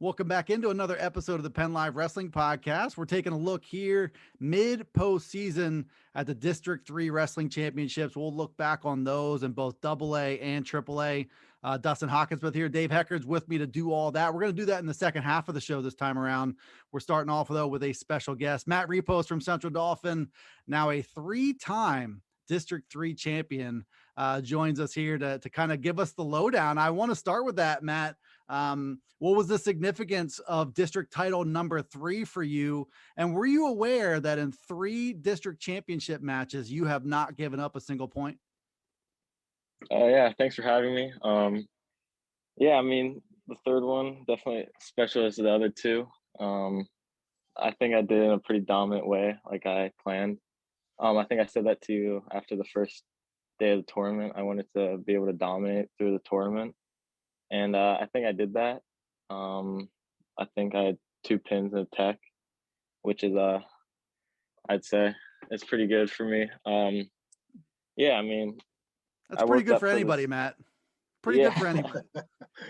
Welcome back into another episode of the PennLive Wrestling Podcast. We're taking a look here mid-postseason at the District 3 Wrestling Championships. We'll look back on those in both AA and AAA. Dustin Hawkinsmith here. Dave Hecker's with me to do all that. We're going to do that in the second half of the show this time around. We're starting off, though, with a special guest. Matt Repos from Central Dauphin, now a three-time District 3 champion, joins us here to kind of give us the lowdown. I want to start with that, Matt. What was the significance of district title number 3 for you? And were you aware that in 3 district championship matches, you have not given up a single point? Yeah, thanks for having me. Yeah, I mean, the third one definitely special as the other two. I think I did it in a pretty dominant way, like I planned. I think I said that to you after the first day of the tournament. I wanted to be able to dominate through the tournament, and I think I did that. I think I had 2 pins in a tech, which is I'd say it's pretty good for me. Yeah, I mean, that's pretty good for anybody, Matt. Pretty good for anybody.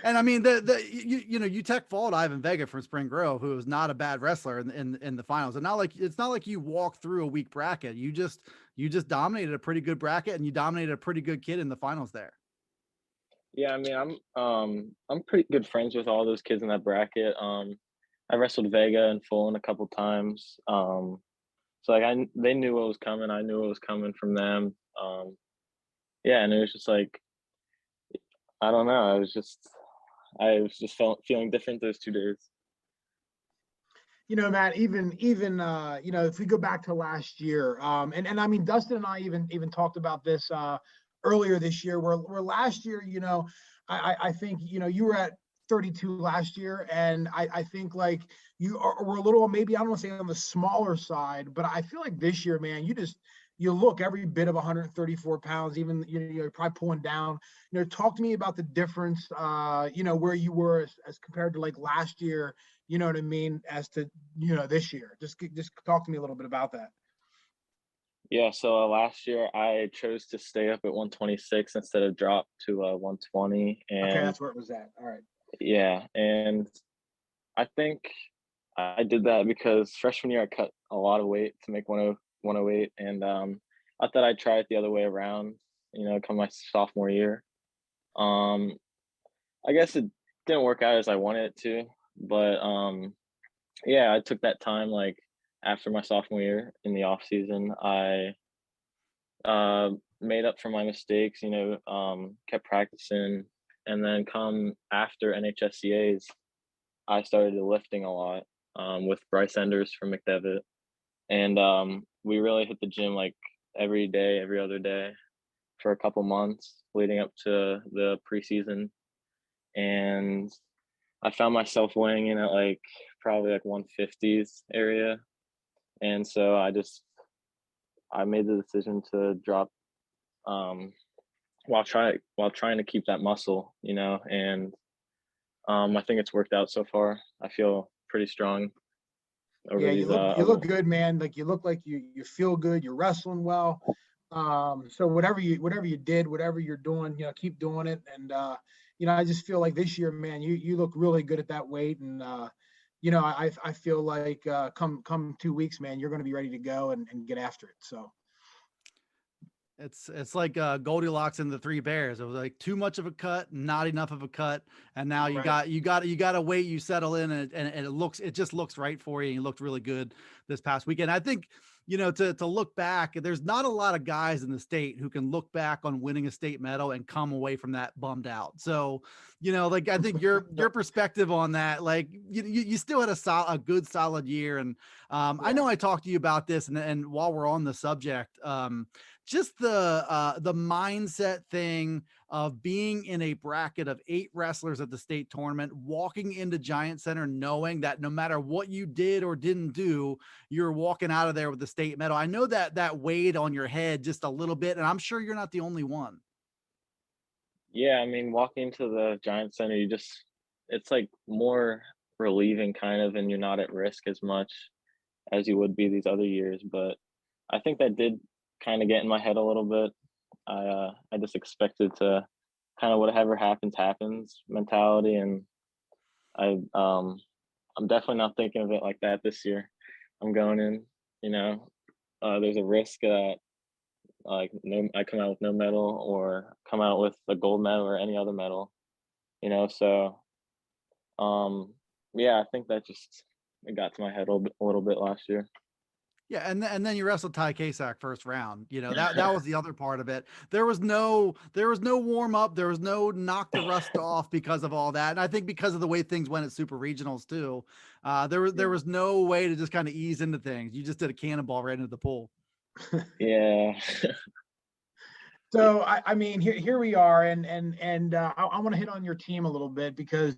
And I mean, you tech fault Ivan Vega from Spring Grove, who was not a bad wrestler in the finals. And it's not like you walked through a weak bracket. You just dominated a pretty good bracket, and you dominated a pretty good kid in the finals there. Yeah, I mean, I'm pretty good friends with all those kids in that bracket. I wrestled Vega and Fulton a couple times. So like they knew what was coming. I knew what was coming from them. Yeah, and it was just like, I don't know. I was just feeling different those 2 days. You know, Matt, even if we go back to last year, and I mean, Dustin and I even talked about this earlier this year, where last year, I think, you were at 32 last year, and I think like were a little, maybe, I don't want to say on the smaller side, but I feel like this year, man, you look every bit of 134 pounds, even, you're probably pulling down. Talk to me about the difference, where you were as compared to like last year, you know what I mean, as to, this year. Just talk to me a little bit about that. Yeah, so last year I chose to stay up at 126 instead of drop to 120. And okay, that's where it was at. All right. Yeah, and I think I did that because freshman year I cut a lot of weight to make 108, and I thought I'd try it the other way around, come my sophomore year. I guess it didn't work out as I wanted it to, but yeah, I took that time, like after my sophomore year in the off season. I made up for my mistakes, kept practicing, and then come after NHSCA's, I started lifting a lot with Bryce Enders from McDevitt. And we really hit the gym like every day, every other day for a couple months leading up to the preseason. And I found myself weighing in at like probably like 150s area. And so I made the decision to drop while trying to keep that muscle, and I think it's worked out so far. I feel pretty strong. Yeah, you look good, man. Like you look like you feel good. You're wrestling well. So whatever you did, whatever you're doing, keep doing it. And I just feel like this year, man, you look really good at that weight. And I feel like come 2 weeks, man, you're going to be ready to go and get after it. So. It's like Goldilocks and the Three Bears. It was like too much of a cut, not enough of a cut, and now you got to wait. You settle in, and it just looks right for you. And you looked really good this past weekend. I think to look back, there's not a lot of guys in the state who can look back on winning a state medal and come away from that bummed out. So like I think your perspective on that, like you still had a good solid year, and I know I talked to you about this, and while we're on the subject, just the mindset thing of being in a bracket of 8 wrestlers at the state tournament, walking into Giant Center, knowing that no matter what you did or didn't do, you're walking out of there with the state medal. I know that weighed on your head just a little bit, and I'm sure you're not the only one. Yeah, I mean, walking to the Giant Center, it's like more relieving kind of, and you're not at risk as much as you would be these other years. But I think that did kind of get in my head a little bit. I just expected to kind of whatever happens mentality, and I'm definitely not thinking of it like that this year. I'm going in, there's a risk that I come out with no medal or come out with a gold medal or any other medal, so yeah, I think that just it got to my head a little bit last year. Yeah, and then you wrestled Ty Kasak first round. That was the other part of it. There was no warm up. There was no knock the rust off because of all that. And I think because of the way things went at super regionals too, there was no way to just kind of ease into things. You just did a cannonball right into the pool. Yeah. So I mean, here we are, and I want to hit on your team a little bit because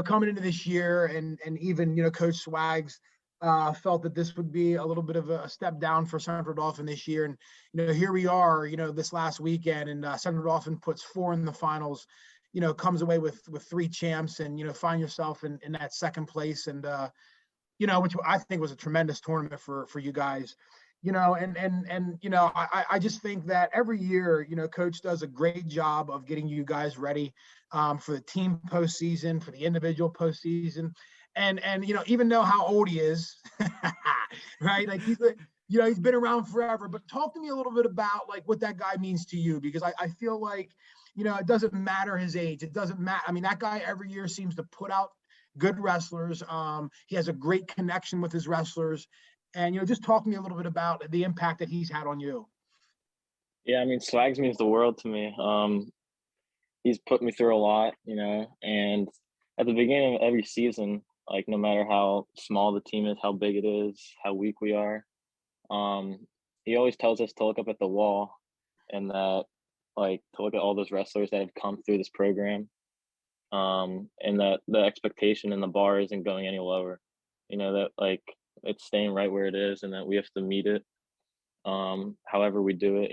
coming into this year, and even Coach Swags felt that this would be a little bit of a step down for Central Dauphin this year, and here we are, this last weekend, and Central Dauphin puts 4 in the finals, comes away with 3 champs, and find yourself in that second place, and which I think was a tremendous tournament for you guys. I just think that every year, Coach does a great job of getting you guys ready for the team postseason, for the individual postseason, and even know how old he is, right? Like he's been around forever. But talk to me a little bit about like what that guy means to you, because I feel like it doesn't matter his age. It doesn't matter. I mean, that guy every year seems to put out good wrestlers. He has a great connection with his wrestlers. And, just talk to me a little bit about the impact that he's had on you. Yeah, I mean, Swags means the world to me. He's put me through a lot, and at the beginning of every season, like no matter how small the team is, how big it is, how weak we are, he always tells us to look up at the wall and that, like, to look at all those wrestlers that have come through this program, and that the expectation in the bar isn't going any lower, that like, it's staying right where it is and that we have to meet it. However we do it,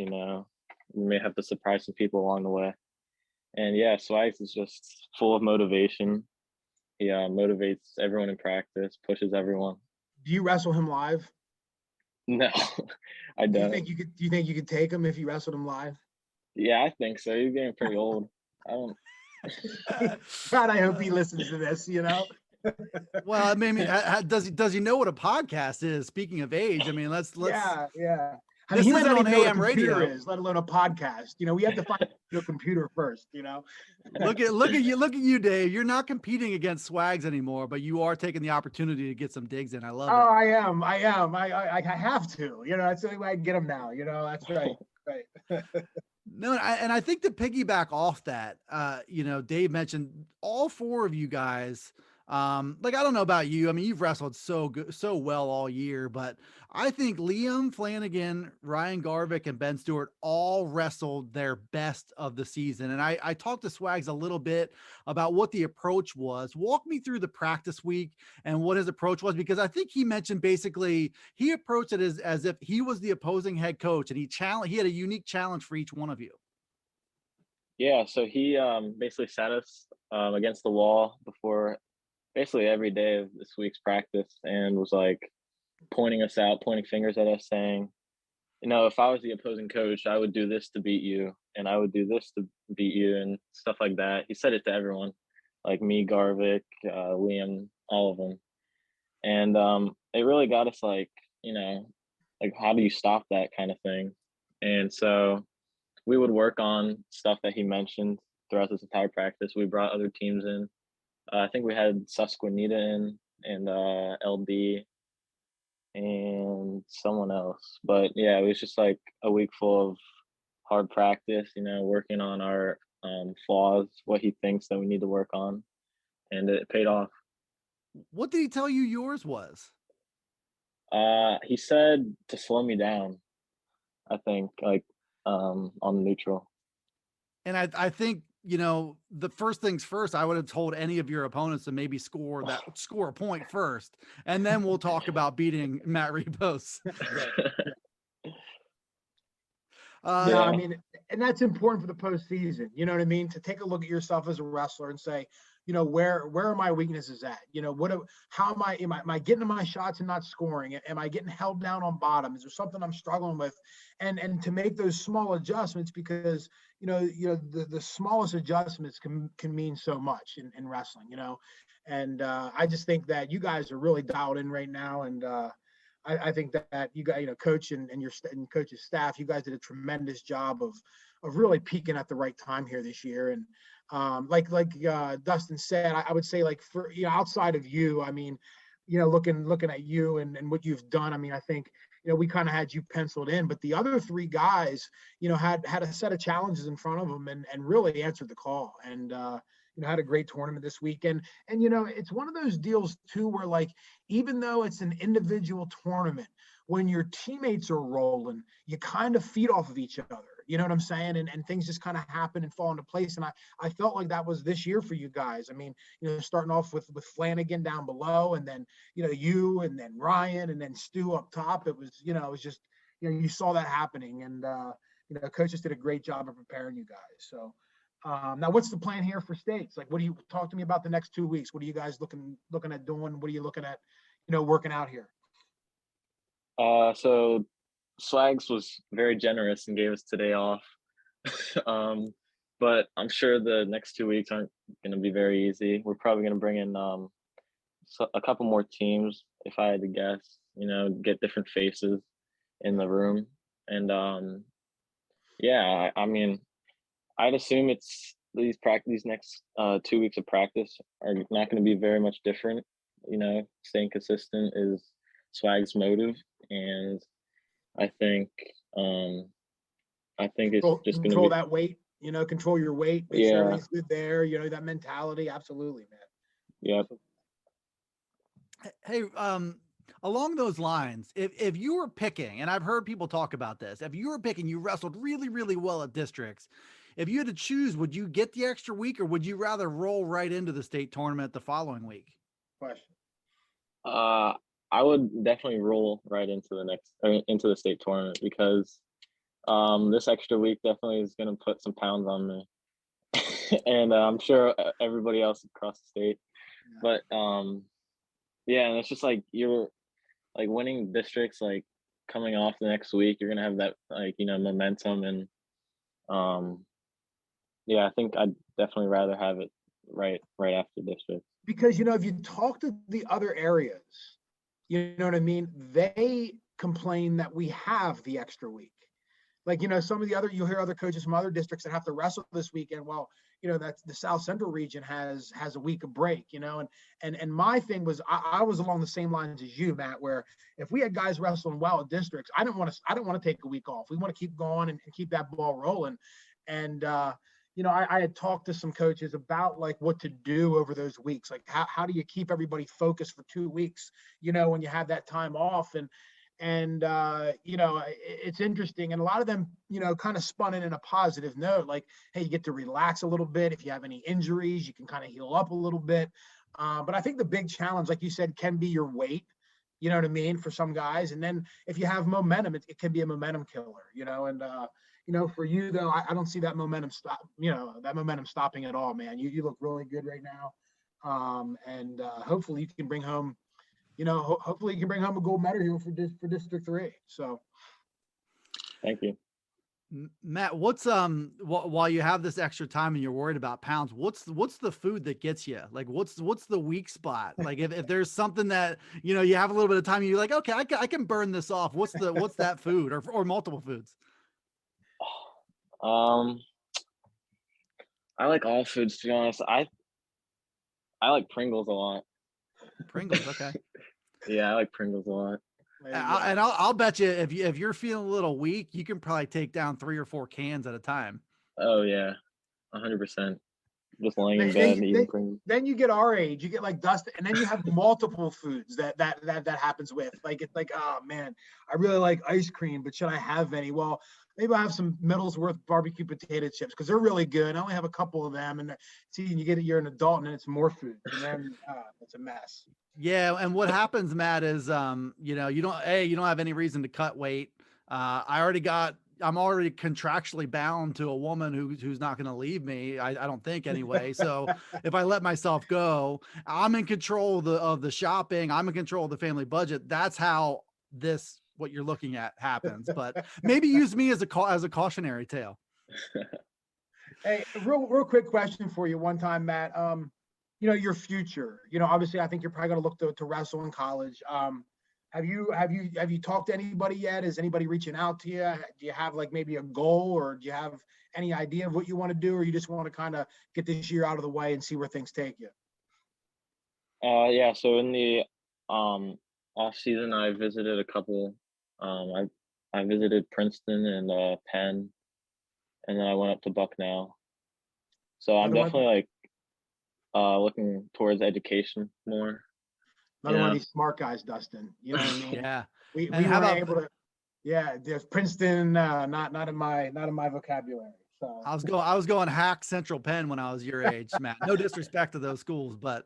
we may have to surprise some people along the way. And yeah, Swags is just full of motivation. He motivates everyone in practice, pushes everyone. Do you wrestle him live? No, I don't. Do you think you could take him if you wrestled him live? Yeah, I think so. He's getting pretty old. I don't. God, I hope he listens to this, Well, I mean, does he know what a podcast is? Speaking of age, I mean, let's yeah. I mean, he might not even know what a computer is, let alone a podcast. We have to find a computer first. Look at you, Dave. You're not competing against Swags anymore, but you are taking the opportunity to get some digs in. I love it. Oh, I am. I have to. That's the only way I can get them now. That's right. Right. No, and I think to piggyback off that, Dave mentioned all 4 of you guys. Like, I don't know about you. I mean, you've wrestled so well all year, but I think Liam, Flanagan, Ryan Garvik, and Ben Stewart all wrestled their best of the season. And I talked to Swags a little bit about what the approach was. Walk me through the practice week and what his approach was, because I think he mentioned basically he approached it as if he was the opposing head coach, and he had a unique challenge for each one of you. Yeah, so he basically sat us against the wall before basically every day of this week's practice and was like pointing us out, pointing fingers at us, saying, if I was the opposing coach, I would do this to beat you, and I would do this to beat you, and stuff like that. He said it to everyone, like me, Garvik, Liam, all of them. And it really got us like, like, how do you stop that kind of thing? And so we would work on stuff that he mentioned throughout this entire practice. We brought other teams in. I think we had Susquehanna in and LD and someone else. But yeah, it was just like a week full of hard practice, working on our flaws, what he thinks that we need to work on. And it paid off. What did he tell you yours was? He said to slow me down, I think, like on the neutral. And I think, the first things first, I would have told any of your opponents to maybe score a point first, and then we'll talk about beating Matt Repos. Yeah, I mean, and that's important for the postseason. You know what I mean? To take a look at yourself as a wrestler and say, where are my weaknesses at? How am I getting to my shots and not scoring? Am I getting held down on bottom? Is there something I'm struggling with? And to make those small adjustments, because the smallest adjustments can mean so much in wrestling, And I just think that you guys are really dialed in right now. And I think that you got, coach and coach's staff, you guys did a tremendous job of really peaking at the right time here this year. And like Dustin said, I would say, like, for, outside of you, I mean, looking at you and what you've done, I mean, I think, we kind of had you penciled in, but the other three guys, had a set of challenges in front of them and really answered the call. And had a great tournament this weekend. And it's one of those deals too, where, like, even though it's an individual tournament, when your teammates are rolling, you kind of feed off of each other. You know what I'm saying? And things just kind of happen and fall into place. And I felt like that was this year for you guys. I mean, starting off with Flanagan down below, and then, you, and then Ryan, and then Stu up top. It was, it was just, you saw that happening. And, coaches did a great job of preparing you guys. So now what's the plan here for states? Like, what do you talk to me about the next 2 weeks? What are you guys looking at doing? What are you looking at, working out here? So Swags was very generous and gave us today off. But I'm sure the next 2 weeks aren't going to be very easy. We're probably going to bring in a couple more teams, if I had to guess, get different faces in the room. And yeah, I mean, I'd assume it's these next 2 weeks of practice are not going to be very much different. Staying consistent is Swag's motive, and I think it's just going to control that weight. Control your weight. Make sure everything's good there. That mentality. Absolutely, man. Yep. Hey, along those lines, if you were picking, and I've heard people talk about this, if you were picking, you wrestled really, really well at districts. If you had to choose, would you get the extra week, or would you rather roll right into the state tournament the following week? Question. I would definitely roll right into the state tournament, because this extra week definitely is going to put some pounds on me, and I'm sure everybody else across the state. But yeah, and it's just like you're like winning districts, like coming off the next week, you're gonna have that, like, momentum, and yeah, I think I'd definitely rather have it right after district. Because if you talk to the other areas, you know what I mean, they complain that we have the extra week. Like, some of the other, you'll hear other coaches from other districts that have to wrestle this weekend. Well, that's the South Central region has a week of break, and my thing was, I was along the same lines as you, Matt, where if we had guys wrestling well at districts, I don't want to take a week off. We want to keep going and keep that ball rolling. And, I had talked to some coaches about, like, what to do over those weeks. Like, how do you keep everybody focused for 2 weeks, when you have that time off? And it's interesting. And a lot of them, kind of spun it in a positive note, like, hey, you get to relax a little bit. If you have any injuries, you can kind of heal up a little bit. But I think the big challenge, like you said, can be your weight, you know what I mean, for some guys. And then if you have momentum, it can be a momentum killer, and, for you though, I don't see that momentum stopping at all, man. You look really good right now. And hopefully you can bring home, hopefully you can bring home a gold medal here for District 3. So, thank you, Matt. What's while you have this extra time and you're worried about pounds, what's the food that gets you? Like, what's the weak spot? Like, if there's something that you have a little bit of time, and you're like, okay, I can burn this off. What's that food, or multiple foods? I like all foods, to be honest. I like Pringles a lot. Pringles, okay. Yeah, I like Pringles a lot. And I'll bet you if you're feeling a little weak, you can probably take down 3 or 4 cans at a time. Oh yeah, 100%. Just laying in bed and eating Pringles. Then you get our age, you get like Dustin, and then you have multiple foods that happens with. Like, it's like, oh man, I really like ice cream, but should I have any? Well, maybe I have some Middlesworth barbecue potato chips because they're really good. I only have a couple of them, and you're an adult, and then it's more food, and then it's a mess. Yeah, and what happens, Matt, is you don't have any reason to cut weight. I'm already contractually bound to a woman who's not going to leave me. I don't think anyway. So if I let myself go, I'm in control of the shopping. I'm in control of the family budget. That's how what you're looking at happens. But maybe use me as a cautionary tale. Hey, real quick question for you. One time, Matt, your future. Obviously, I think you're probably going to look to wrestle in college. Have you talked to anybody yet? Is anybody reaching out to you? Do you have like maybe a goal, or do you have any idea of what you want to do, or you just want to kind of get this year out of the way and see where things take you? Yeah. So in the off season, I visited a couple. I visited Princeton and Penn, and then I went up to Bucknell. So I'm definitely like looking towards education more. Another one of these smart guys, Dustin. You know what I mean? Yeah. We were able to. Yeah, there's Princeton. Not in my vocabulary. So I was going hack Central Penn when I was your age, Matt. No disrespect to those schools, but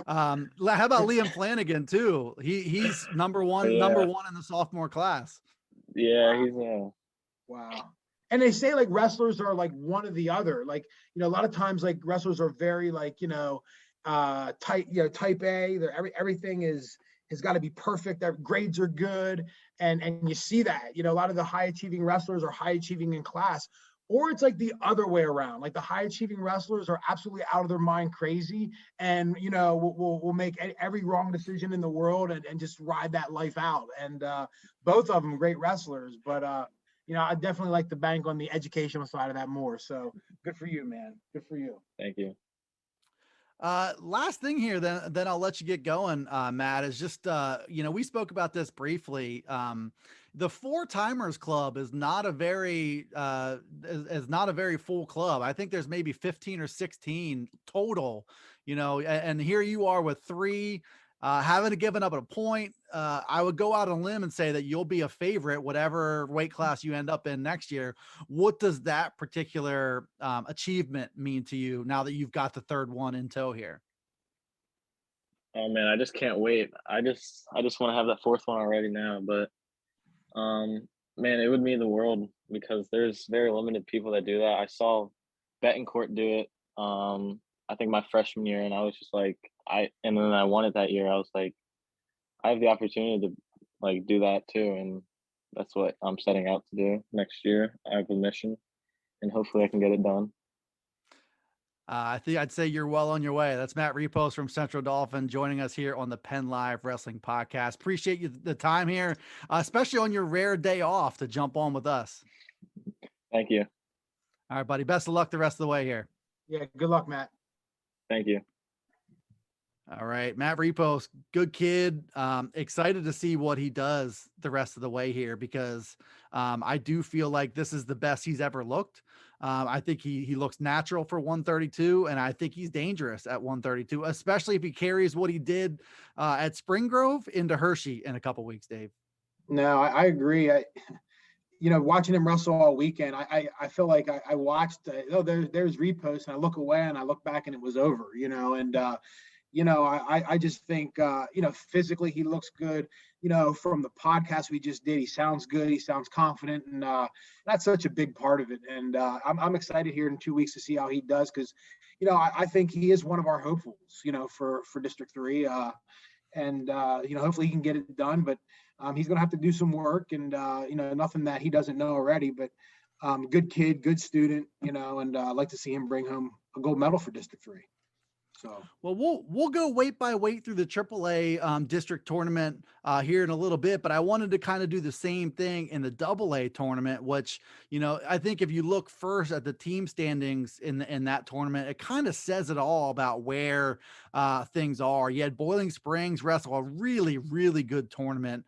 how about Liam Flanagan too? He's number one in the sophomore class. Yeah, wow. He's wow. And they say like wrestlers are like one or the other. Like, a lot of times like wrestlers are very like, type A. Everything has got to be perfect. Their grades are good. And you see that, a lot of the high achieving wrestlers are high achieving in class, or it's like the other way around. Like the high achieving wrestlers are absolutely out of their mind crazy. And, we'll make every wrong decision in the world and just ride that life out. And both of them great wrestlers, but I definitely like to bank on the educational side of that more. So good for you, man. Good for you. Thank you. Last thing here, then I'll let you get going, Matt, is just, we spoke about this briefly. The Four Timers Club is not a very full club. I think there's maybe 15 or 16 total, and here you are with 3, haven't given up at a point. I would go out on a limb and say that you'll be a favorite, whatever weight class you end up in next year. What does that particular achievement mean to you now that you've got the third one in tow here? Oh man, I just can't wait. I just want to have that fourth one already now. But man, it would mean the world because there's very limited people that do that. I saw Betancourt do it. I think my freshman year, and I was just like, and then I won it that year. I was like, I have the opportunity to like do that too, and that's what I'm setting out to do next year. I have a mission, and hopefully I can get it done. I think I'd say you're well on your way. That's Matt Repos from Central Dolphin joining us here on the PennLive Wrestling Podcast. Appreciate you the time here, especially on your rare day off to jump on with us. Thank you. All right, buddy. Best of luck the rest of the way here. Yeah, good luck, Matt. Thank you. All right, Matt Repos, good kid. Excited to see what he does the rest of the way here because I do feel like this is the best he's ever looked. I think he looks natural for 132, and I think he's dangerous at 132, especially if he carries what he did at Spring Grove into Hershey in a couple weeks, Dave. No, I agree. Watching him wrestle all weekend, I feel like I watched, there's Repos, and I look away and I look back and it was over, and I just think, physically he looks good. From the podcast we just did, he sounds good. He sounds confident, and that's such a big part of it. And I'm excited here in 2 weeks to see how he does because, I think he is one of our hopefuls, for District 3. Hopefully he can get it done, but he's going to have to do some work and, nothing that he doesn't know already. But good kid, good student, and I'd like to see him bring home a gold medal for District 3. So, well, we'll go weight by weight through the AAA district tournament here in a little bit, but I wanted to kind of do the same thing in the AA tournament, which, I think if you look first at the team standings in that tournament, it kind of says it all about where things are. You had Boiling Springs wrestle a really, really good tournament.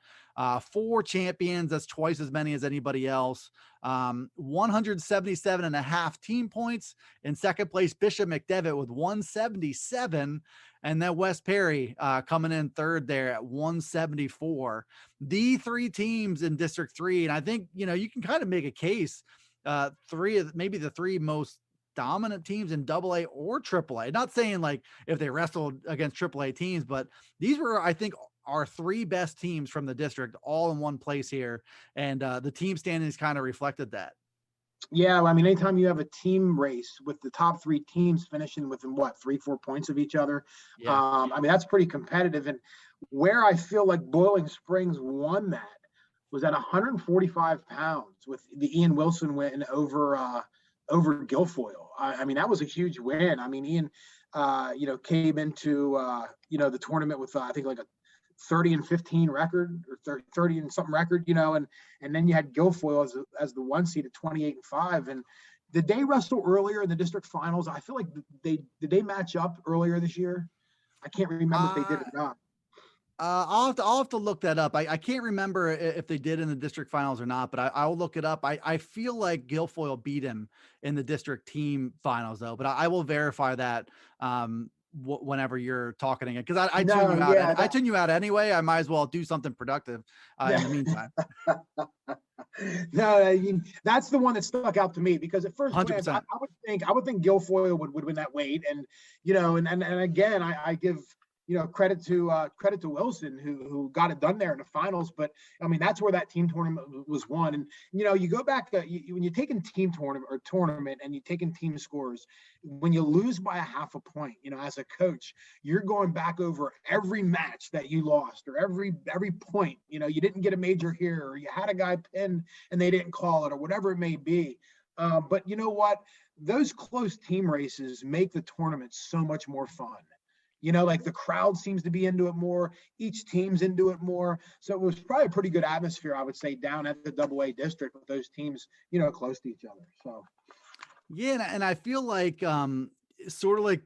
4 champions, that's twice as many as anybody else. 177.5 team points. In second place, Bishop McDevitt with 177. And then West Perry coming in third there at 174. The 3 teams in District 3. And I think, you can kind of make a case, maybe the 3 most dominant teams in AA or AAA. Not saying like if they wrestled against AAA teams, but these were, I think, our 3 best teams from the district all in one place here. And the team standings kind of reflected that. Yeah. I mean, anytime you have a team race with the top 3 teams finishing within 3-4 points of each other. Yeah. I mean, that's pretty competitive. And where I feel like Boiling Springs won that was at 145 pounds with the Ian Wilson win over Guilfoyle. I mean, that was a huge win. I mean, Ian, came into, the tournament with, I think like a 30-15 record or 30 and something record, and then you had Guilfoyle as the 1 seed at 28-5. And did they wrestle earlier in the district finals? I feel like did they match up earlier this year? I can't remember if they did or not. I'll have to look that up. I can't remember if they did in the district finals or not, but I'll look it up. I feel like Guilfoyle beat him in the district team finals though, but I will verify that whenever you're talking again, because I tune you out. Yeah, I tune you out anyway. I might as well do something productive in the meantime. No, I mean, that's the one that stuck out to me, because at first glance, 100%. I would think Guilfoyle would win that weight, and and again, I give credit to Wilson who got it done there in the finals. But I mean, that's where that team tournament was won. And you go back to when you're taking team tournament and you're taking team scores, when you lose by a half a point, as a coach, you're going back over every match that you lost, or every point. You didn't get a major here, or you had a guy pinned and they didn't call it, or whatever it may be. But you know what? Those close team races make the tournament so much more fun. Like the crowd seems to be into it more. Each team's into it more. So it was probably a pretty good atmosphere, I would say, down at the AA district with those teams, close to each other. So, yeah. And I feel like, sort of like,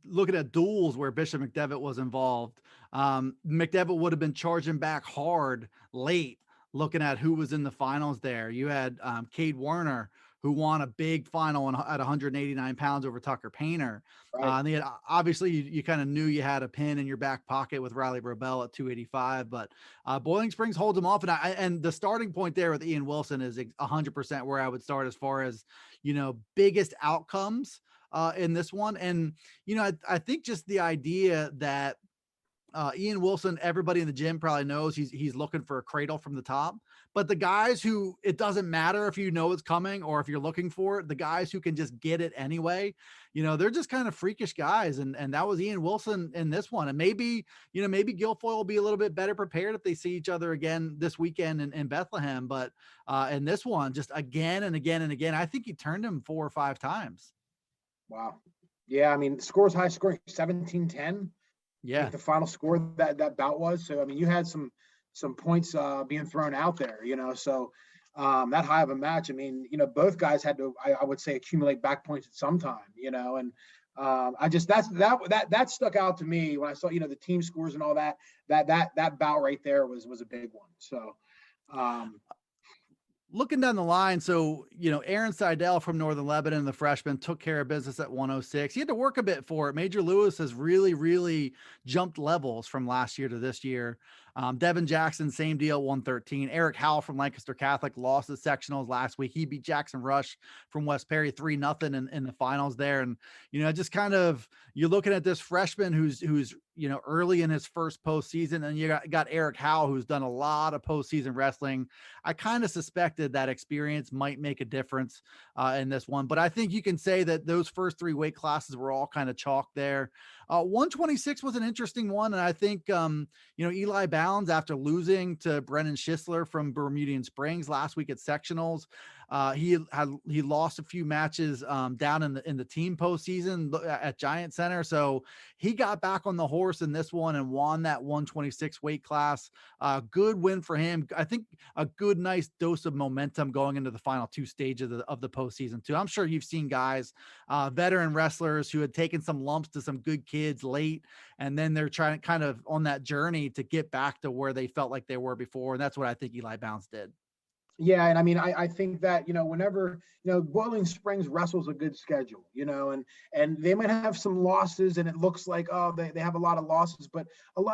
looking at duels where Bishop McDevitt was involved, McDevitt would have been charging back hard late, looking at who was in the finals there. You had Cade Werner, who won a big final at 189 pounds over Tucker Painter. right. And obviously you kind of knew you had a pin in your back pocket with Riley Robel at 285, but Boiling Springs holds him off. And the starting point there with Ian Wilson is 100% where I would start as far as, biggest outcomes in this one. And, I think just the idea that Ian Wilson, everybody in the gym probably knows he's looking for a cradle from the top, but the guys who, it doesn't matter if it's coming or if you're looking for it, the guys who can just get it anyway, they're just kind of freakish guys. And that was Ian Wilson in this one. And maybe Guilfoyle will be a little bit better prepared if they see each other again this weekend in Bethlehem. But in this one, just again and again and again, I think he turned him 4 or 5 times. Wow. Yeah. I mean, the score's high scoring, 17-10. Yeah, the final score that bout was. So I mean, you had some points being thrown out there, so that high of a match. I mean, both guys had to, I would say, accumulate back points at some time, and I just that stuck out to me when I saw the team scores and all that bout right there was a big one. So looking down the line, so, Aaron Seidel from Northern Lebanon, the freshman, took care of business at 106. He had to work a bit for it. Major Lewis has really, really jumped levels from last year to this year. Devin Jackson, same deal, 113. Eric Howell from Lancaster Catholic lost the sectionals last week. He beat Jackson Rush from West Perry 3-0 in the finals there. And, just kind of, you're looking at this freshman who's early in his first postseason, and you got Eric Howell, who's done a lot of postseason wrestling. I kind of suspected that experience might make a difference in this one, but I think you can say that those first 3 weight classes were all kind of chalk there. 126 was an interesting one. And I think, Eli Bounds, after losing to Brennan Schisler from Bermudian Springs last week at sectionals, he lost a few matches down in the team postseason at Giant Center. So he got back on the horse in this one and won that 126 weight class. Good win for him. I think a good, nice dose of momentum going into the final 2 stages of the postseason too. I'm sure you've seen guys, veteran wrestlers who had taken some lumps to some good kids late, and then they're trying kind of on that journey to get back to where they felt like they were before. And that's what I think Eli Bounds did. Yeah, and I mean, I think that whenever Boiling Springs wrestles a good schedule, and they might have some losses, and it looks like they have a lot of losses, but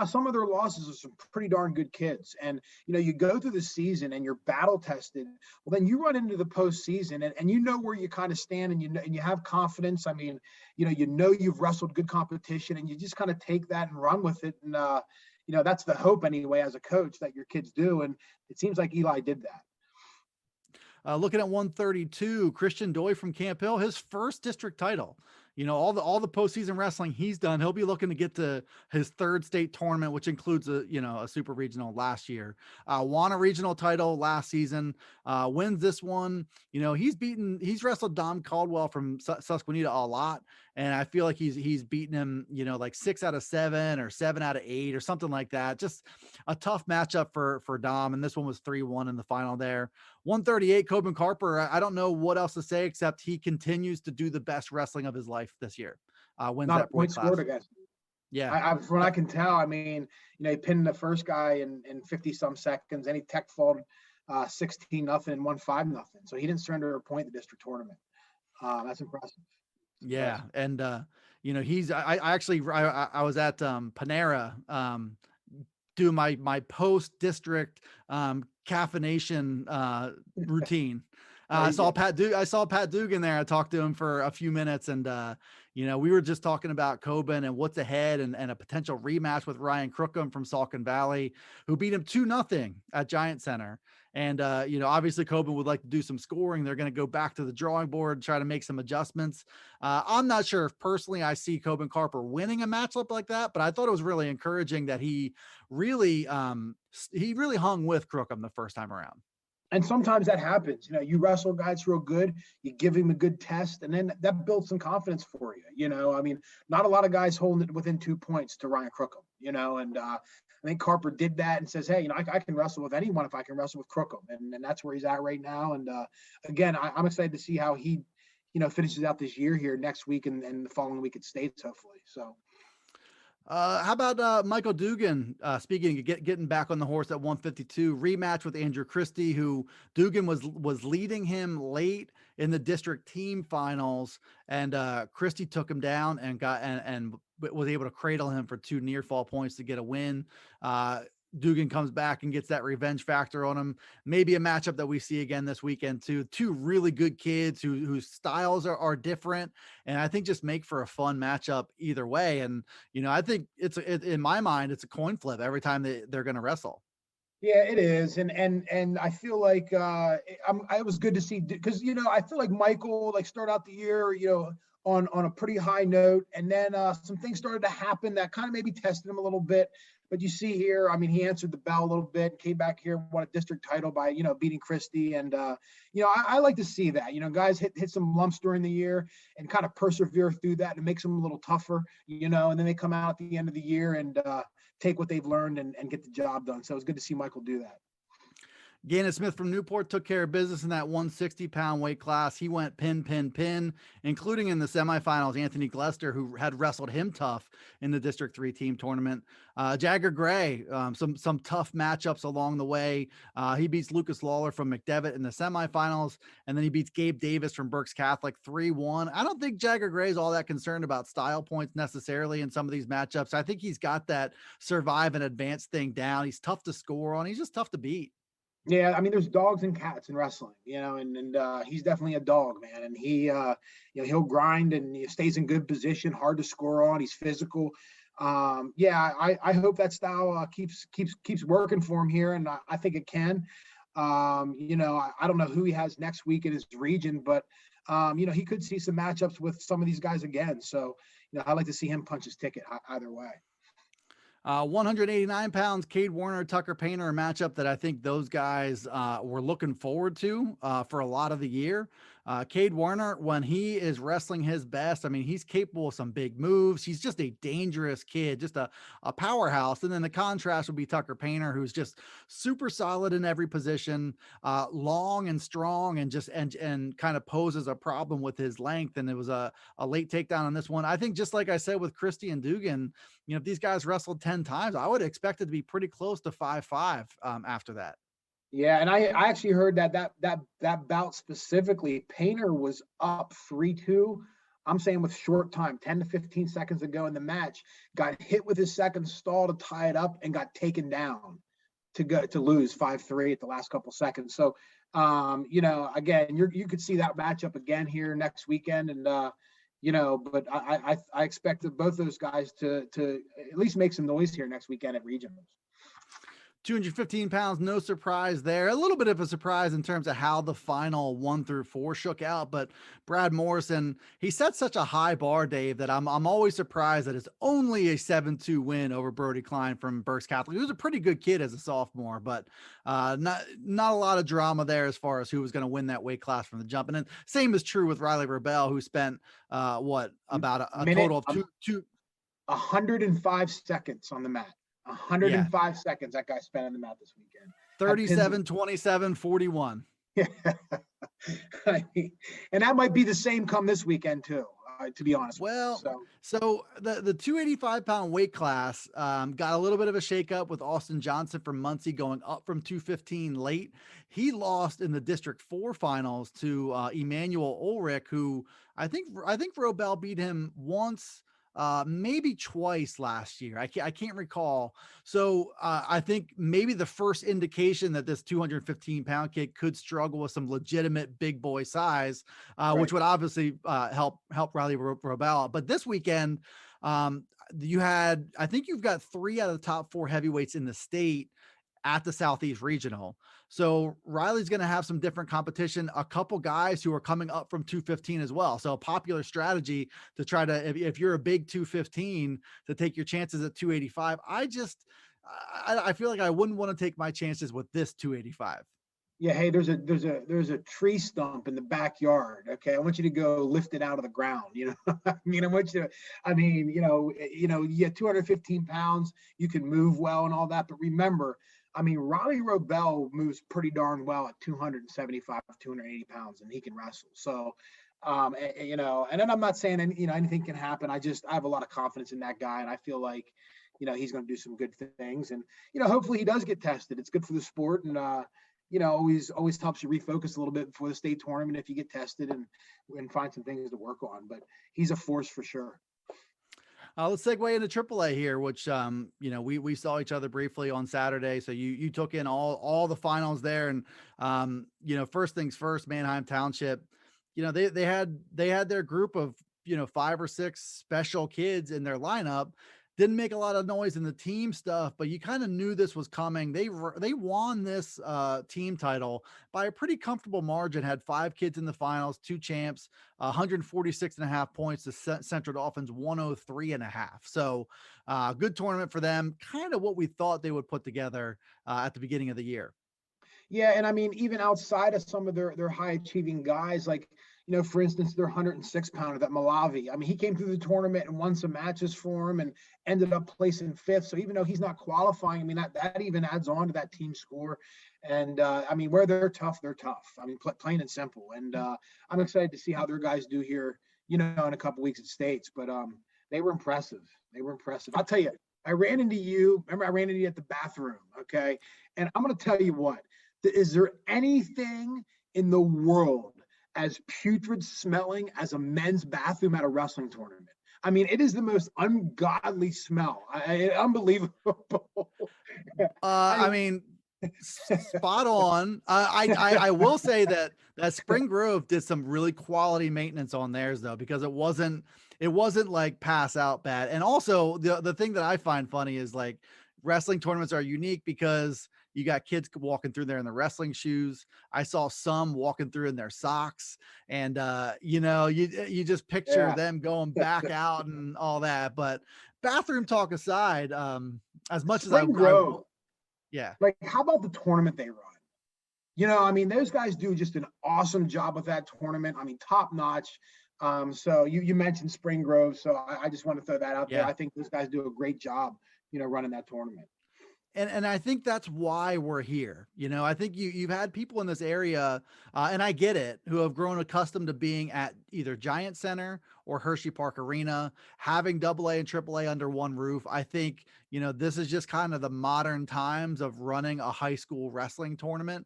some of their losses are some pretty darn good kids. And you go through the season and you're battle tested. Well, then you run into the postseason, and you know where you kind of stand, and you have confidence. I mean, you've wrestled good competition, and you just kind of take that and run with it. And that's the hope anyway as a coach, that your kids do, and it seems like Eli did that. Looking at 132, Christian Doy from Camp Hill, his first district title. All the postseason wrestling he's done, he'll be looking to get to his 3rd state tournament, which includes a super regional last year. Won a regional title last season, wins this one. He's wrestled Dom Caldwell from Susquehanna a lot, And I feel like he's beaten him, like 6 out of 7 or 7 out of 8 or something like that. Just a tough matchup for Dom. And this one was 3-1 in the final there. 138, Coben Carper. I don't know what else to say, except he continues to do the best wrestling of his life this year. Wins Not that a point class. scored against him. Yeah. From what I can tell, I mean, he pinned the first guy in 50 some seconds, and he tech falled 16-0 and won 5-0. So he didn't surrender a point in the district tournament. That's impressive. Yeah. And, I was at Panera doing my post district caffeination routine. I saw Pat Dugan there. I talked to him for a few minutes, and we were just talking about Coben and what's ahead, and a potential rematch with Ryan Crookham from Saucon Valley, who beat him 2-0 at Giant Center. And obviously Coben would like to do some scoring. They're going to go back to the drawing board and try to make some adjustments. I'm not sure if personally I see Coben Carper winning a matchup like that, but I thought it was really encouraging that he really hung with Crookham the first time around. And sometimes that happens. You wrestle guys real good, you give him a good test, and then that builds some confidence for you. I mean, not a lot of guys holding it within 2 points to Ryan Crookham, and I think Carper did that and says, hey, I can wrestle with anyone if I can wrestle with Crookham. And that's where he's at right now. And again, I'm excited to see how he, finishes out this year here next week and the following week at States, hopefully. So. How about Michael Dugan? Speaking of getting back on the horse at 152, rematch with Andrew Christie, who Dugan was leading him late in the district team finals, and Christie took him down and was able to cradle him for 2 near fall points to get a win. Dugan comes back and gets that revenge factor on him. Maybe a matchup that we see again this weekend too. 2 really good kids whose styles are different, and I think just make for a fun matchup either way. And I think in my mind, it's a coin flip every time they're going to wrestle. Yeah, it is, and I feel like it was good to see, because I feel like Michael start out the year on a pretty high note, and then some things started to happen that kind of maybe tested him a little bit. But you see here, I mean, he answered the bell a little bit, came back here, won a district title by, beating Christie. And, I like to see that, guys hit some lumps during the year and kind of persevere through that, and it makes them a little tougher, and then they come out at the end of the year and take what they've learned and get the job done. So it's good to see Michael do that. Gannon Smith from Newport took care of business in that 160-pound weight class. He went pin, including in the semifinals, Anthony Glester, who had wrestled him tough in the District 3 team tournament. Jagger Gray, some tough matchups along the way. He beats Lucas Lawler from McDevitt in the semifinals, and then he beats Gabe Davis from Berks Catholic 3-1. I don't think Jagger Gray is all that concerned about style points necessarily in some of these matchups. I think he's got that survive and advance thing down. He's tough to score on. He's just tough to beat. Yeah, I mean, there's dogs and cats in wrestling, and he's definitely a dog, man. And he, he'll grind and he stays in good position, hard to score on. He's physical. I hope that style keeps working for him here, and I think it can. I don't know who he has next week in his region, but he could see some matchups with some of these guys again. So, I'd like to see him punch his ticket either way. 189 pounds, Cade Warner, Tucker Painter, a matchup that I think those guys were looking forward to for a lot of the year. Cade Warner, when he is wrestling his best, I mean, he's capable of some big moves. He's just a dangerous kid, just a powerhouse. And then the contrast would be Tucker Painter, who's just super solid in every position, long and strong, and just and kind of poses a problem with his length. And it was a late takedown on this one. I think, just like I said with Christie and Dugan, if these guys wrestled 10 times, I would expect it to be pretty close to 5-5 after that. Yeah, and I actually heard that bout specifically, Painter was up 3-2. I'm saying with short time, 10 to 15 seconds to go in the match, got hit with his second stall to tie it up and got taken down to lose 5-3 at the last couple seconds. So, again, you could see that matchup again here next weekend, and but I expect both those guys to at least make some noise here next weekend at regionals. 215 pounds, no surprise there. A little bit of a surprise in terms of how the final 1 through 4 shook out, but Brad Morrison, he set such a high bar, Dave, that I'm always surprised that it's only a 7-2 win over Brody Klein from Berks Catholic. He was a pretty good kid as a sophomore, but not a lot of drama there as far as who was going to win that weight class from the jump. And then same is true with Riley Robel, who spent about a total of 105 seconds on the mat. 105 seconds that guy spent on the mat this weekend. 37, 27, 41. Yeah. And that might be the same come this weekend too, to be honest. Well, so the 285-pound weight class got a little bit of a shakeup with Austin Johnson from Muncie going up from 215 late. He lost in the District 4 finals to Emmanuel Ulrich, who I think Robel beat him once, maybe twice last year. I can't recall. So I think maybe the first indication that this 215-pound kid could struggle with some legitimate big boy size, right, which would obviously help Riley Robel. But this weekend, I think you've got 3 out of the top 4 heavyweights in the state at the Southeast Regional. So Riley's going to have some different competition, a couple guys who are coming up from 215 as well. So a popular strategy to try to, if you're a big 215, to take your chances at 285. I feel like I wouldn't want to take my chances with this 285. Yeah. Hey, there's a tree stump in the backyard. Okay. I want you to go lift it out of the ground. You know, you get 215 pounds, you can move well and all that, but remember, Riley Robel moves pretty darn well at 275, 280 pounds, and he can wrestle. So, and then I'm not saying, anything can happen. I have a lot of confidence in that guy, and I feel like, he's going to do some good things. And, hopefully he does get tested. It's good for the sport. And, always helps you refocus a little bit before the state tournament if you get tested and find some things to work on. But he's a force for sure. Let's segue into AAA here, which, we saw each other briefly on Saturday. So you took in all the finals there. And, first things first, Manheim Township, they had their group of, 5 or 6 special kids in their lineup. Didn't make a lot of noise in the team stuff, but you kind of knew this was coming. They won this team title by a pretty comfortable margin, had 5 kids in the finals, 2 champs, 146.5 points to Central Dolphins 103.5. So good tournament for them. Kind of what we thought they would put together at the beginning of the year. Yeah. And even outside of some of their high achieving guys, like, for instance, their 106-pounder, that Malavi. He came through the tournament and won some matches for him and ended up placing 5th. So even though he's not qualifying, that even adds on to that team score. And where they're tough, they're tough. Plain and simple. And I'm excited to see how their guys do here, in a couple weeks at States. But they were impressive. I'll tell you, I ran into you at the bathroom. Okay. And I'm going to tell you what, is there anything in the world as putrid smelling as a men's bathroom at a wrestling tournament? It is the most ungodly smell. Unbelievable. Spot on. I will say that Spring Grove did some really quality maintenance on theirs though, because it wasn't like pass out bad. And also the thing that I find funny is, like, wrestling tournaments are unique because you got kids walking through there in the wrestling shoes. I saw some walking through in their socks, and you just picture them going back out and all that. But bathroom talk aside, as much as yeah. Like, how about the tournament they run? Those guys do just an awesome job with that tournament. Top notch. So you mentioned Spring Grove, so I just want to throw that out there. I think those guys do a great job, running that tournament. And I think that's why we're here. I think you've had people in this area, and I get it, who have grown accustomed to being at either Giant Center or Hershey Park Arena, having AA and AAA under one roof. I think, this is just kind of the modern times of running a high school wrestling tournament,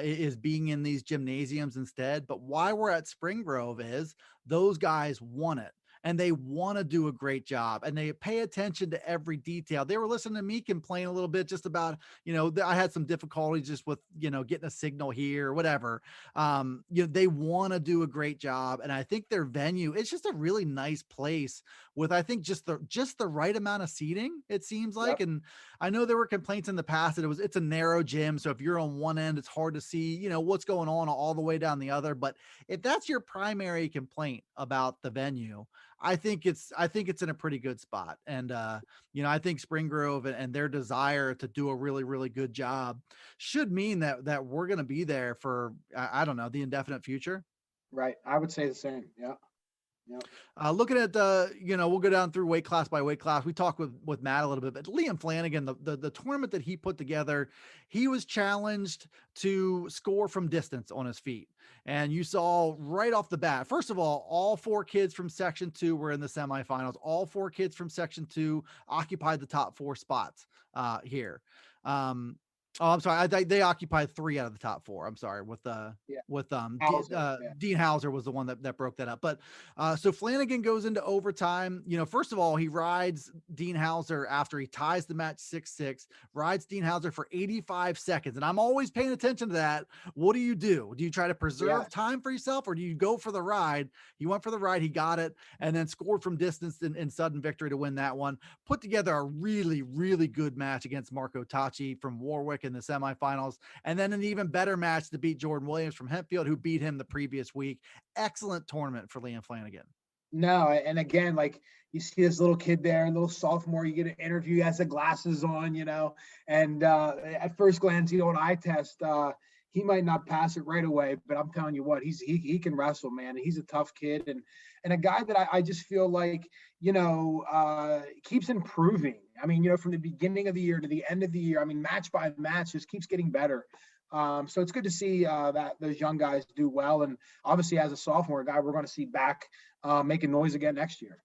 is being in these gymnasiums instead. But why we're at Spring Grove is those guys won it. and they want to do a great job, and they pay attention to every detail. They were listening to me complain a little bit just about, I had some difficulties just with, getting a signal here or whatever. They want to do a great job. And I think their venue, it's just a really nice place with, I think just the right amount of seating, it seems like. Yep. And I know there were complaints in the past that it's a narrow gym. So if you're on one end, it's hard to see, what's going on all the way down the other. But if that's your primary complaint about the venue, I think it's in a pretty good spot. And, I think Spring Grove and their desire to do a really, really good job should mean that we're going to be there for, I don't know, the indefinite future. Right. I would say the same. Yeah. Yeah. Looking at we'll go down through weight class by weight class. We talked with Matt a little bit, but Liam Flanagan, the tournament that he put together, he was challenged to score from distance on his feet. And you saw right off the bat, first of all 4 kids from section 2 were in the semifinals. All 4 kids from section 2 occupied the top 4 spots here. I'm sorry. They occupied 3 out of the top 4. I'm sorry. Dean Hauser was the one that broke that up. But so Flanagan goes into overtime. First of all, he rides Dean Hauser after he ties the match 6-6, rides Dean Hauser for 85 seconds. And I'm always paying attention to that. What do? Do you try to preserve time for yourself, or do you go for the ride? He went for the ride. He got it, and then scored from distance in sudden victory to win that one. Put together a really, really good match against Marco Tacci from Warwick in the semifinals, and then an even better match to beat Jordan Williams from Hempfield, who beat him the previous week. Excellent tournament for Liam Flanagan. No, and again, like you see this little kid there, little sophomore, you get an interview, he has the glasses on, and at first glance, an eye test, he might not pass it right away, but I'm telling you what, he can wrestle, man. He's a tough kid, and a guy that I just feel like, keeps improving. I mean, from the beginning of the year to the end of the year, I mean, match by match just keeps getting better. So it's good to see that those young guys do well. And obviously as a sophomore guy, we're going to see back making noise again next year.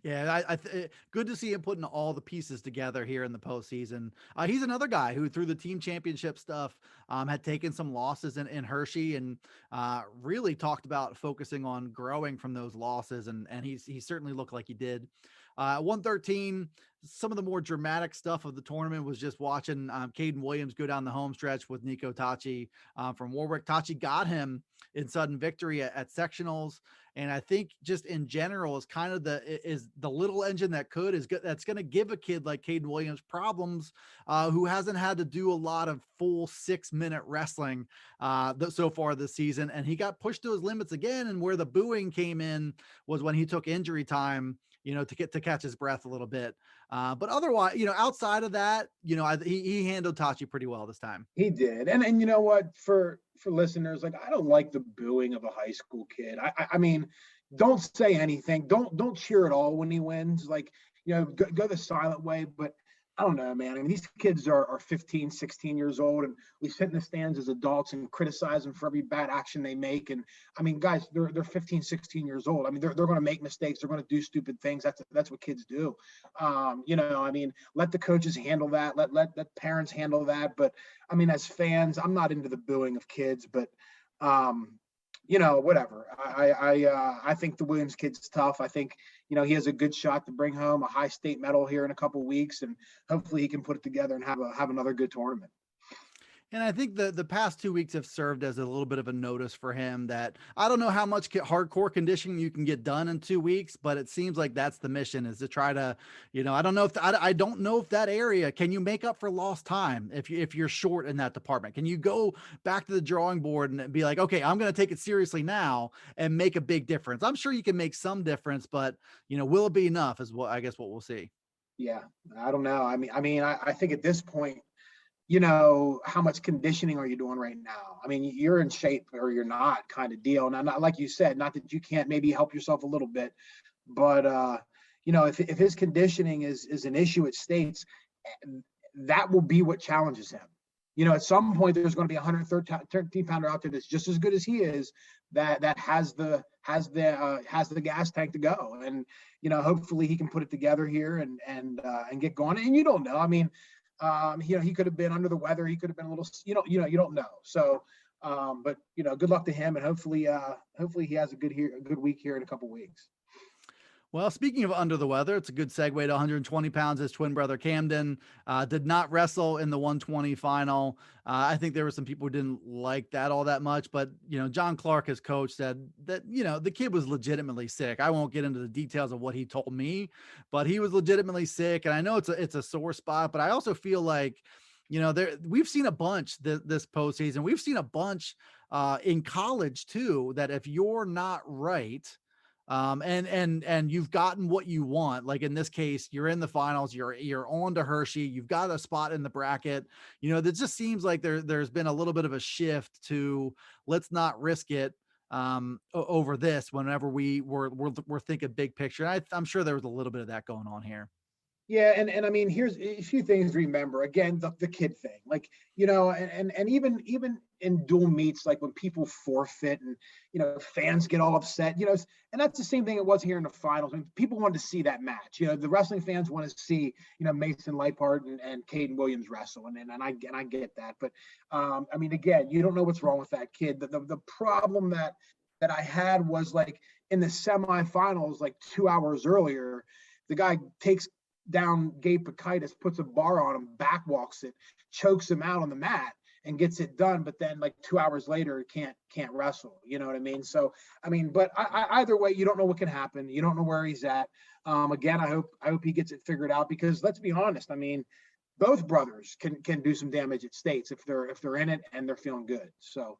Yeah, good to see him putting all the pieces together here in the postseason. He's another guy who, through the team championship stuff, had taken some losses in Hershey, and really talked about focusing on growing from those losses. And he certainly looked like he did. 113, some of the more dramatic stuff of the tournament was just watching Caden Williams go down the home stretch with Nico Tacci from Warwick. Tacci got him in sudden victory at sectionals. And I think just in general is kind of the little engine that that's going to give a kid like Caden Williams problems, who hasn't had to do a lot of full 6-minute wrestling so far this season. And he got pushed to his limits again. And where the booing came in was when he took injury time, to catch his breath a little bit. But otherwise, outside of that, he handled Tacci pretty well this time. He did. And you know what, for listeners, like, I don't like the booing of a high school kid. I mean, don't say anything. Don't cheer at all when he wins. Like, go the silent way. But I don't know, man. I mean, these kids are 15, 16 years old, and we sit in the stands as adults and criticize them for every bad action they make. And I mean, guys, they're 15, 16 years old. I mean, they're going to make mistakes. They're going to do stupid things. That's what kids do. I mean, let the coaches handle that. Let parents handle that. But I mean, as fans, I'm not into the booing of kids, but whatever. I think the Williams kid's tough. I think, he has a good shot to bring home a high state medal here in a couple of weeks, and hopefully he can put it together and have another good tournament. And I think the past 2 weeks have served as a little bit of a notice for him that I don't know how much hardcore conditioning you can get done in 2 weeks, but it seems like that's the mission, is to try to, I don't know if that area, can you make up for lost time if you're short in that department? Can you go back to the drawing board and be like, okay, I'm going to take it seriously now and make a big difference? I'm sure you can make some difference, but will it be enough is what we'll see. Yeah, I don't know. I mean, I think at this point, how much conditioning are you doing right now? I mean, you're in shape or you're not, kind of deal. Now, not like you said, not that you can't maybe help yourself a little bit, but if his conditioning is an issue at states, that will be what challenges him. At some point there's going to be a 113 pounder out there that's just as good as he is, that has the gas tank to go, and hopefully he can put it together here and get going. And you don't know. I mean, he could have been under the weather. He could have been a little, you don't know. So, but good luck to him, and hopefully he has a good week here in a couple of weeks. Well, speaking of under the weather, it's a good segue to 120 pounds. His twin brother Camden did not wrestle in the 120 final. I think there were some people who didn't like that all that much, but John Clark, his coach, said that the kid was legitimately sick. I won't get into the details of what he told me, but he was legitimately sick, and I know it's a sore spot, but I also feel like we've seen a bunch this postseason. We've seen a bunch in college too. That if you're not right, and you've gotten what you want, like in this case, you're in the finals, you're on to Hershey, you've got a spot in the bracket. That just seems like there's been a little bit of a shift to let's not risk it over this whenever we're thinking big picture. I'm sure there was a little bit of that going on here. Yeah, and I mean, here's a few things to remember. Again, the kid thing, like, and even in dual meets, like when people forfeit and fans get all upset, and that's the same thing it was here in the finals. I mean, people wanted to see that match. The wrestling fans want to see Mason Leipart and Caden Williams wrestle, and I get that. But I mean, again, you don't know what's wrong with that kid. The problem that I had was, like, in the semifinals, like 2 hours earlier, the guy takes down Gabe Pakitis, puts a bar on him, backwalks it, chokes him out on the mat, and gets it done. But then, like 2 hours later, can't wrestle. You know what I mean? So I mean, but either way, you don't know what can happen. You don't know where he's at. Again, I hope he gets it figured out, because let's be honest. I mean, both brothers can do some damage at States if they're in it and they're feeling good. So.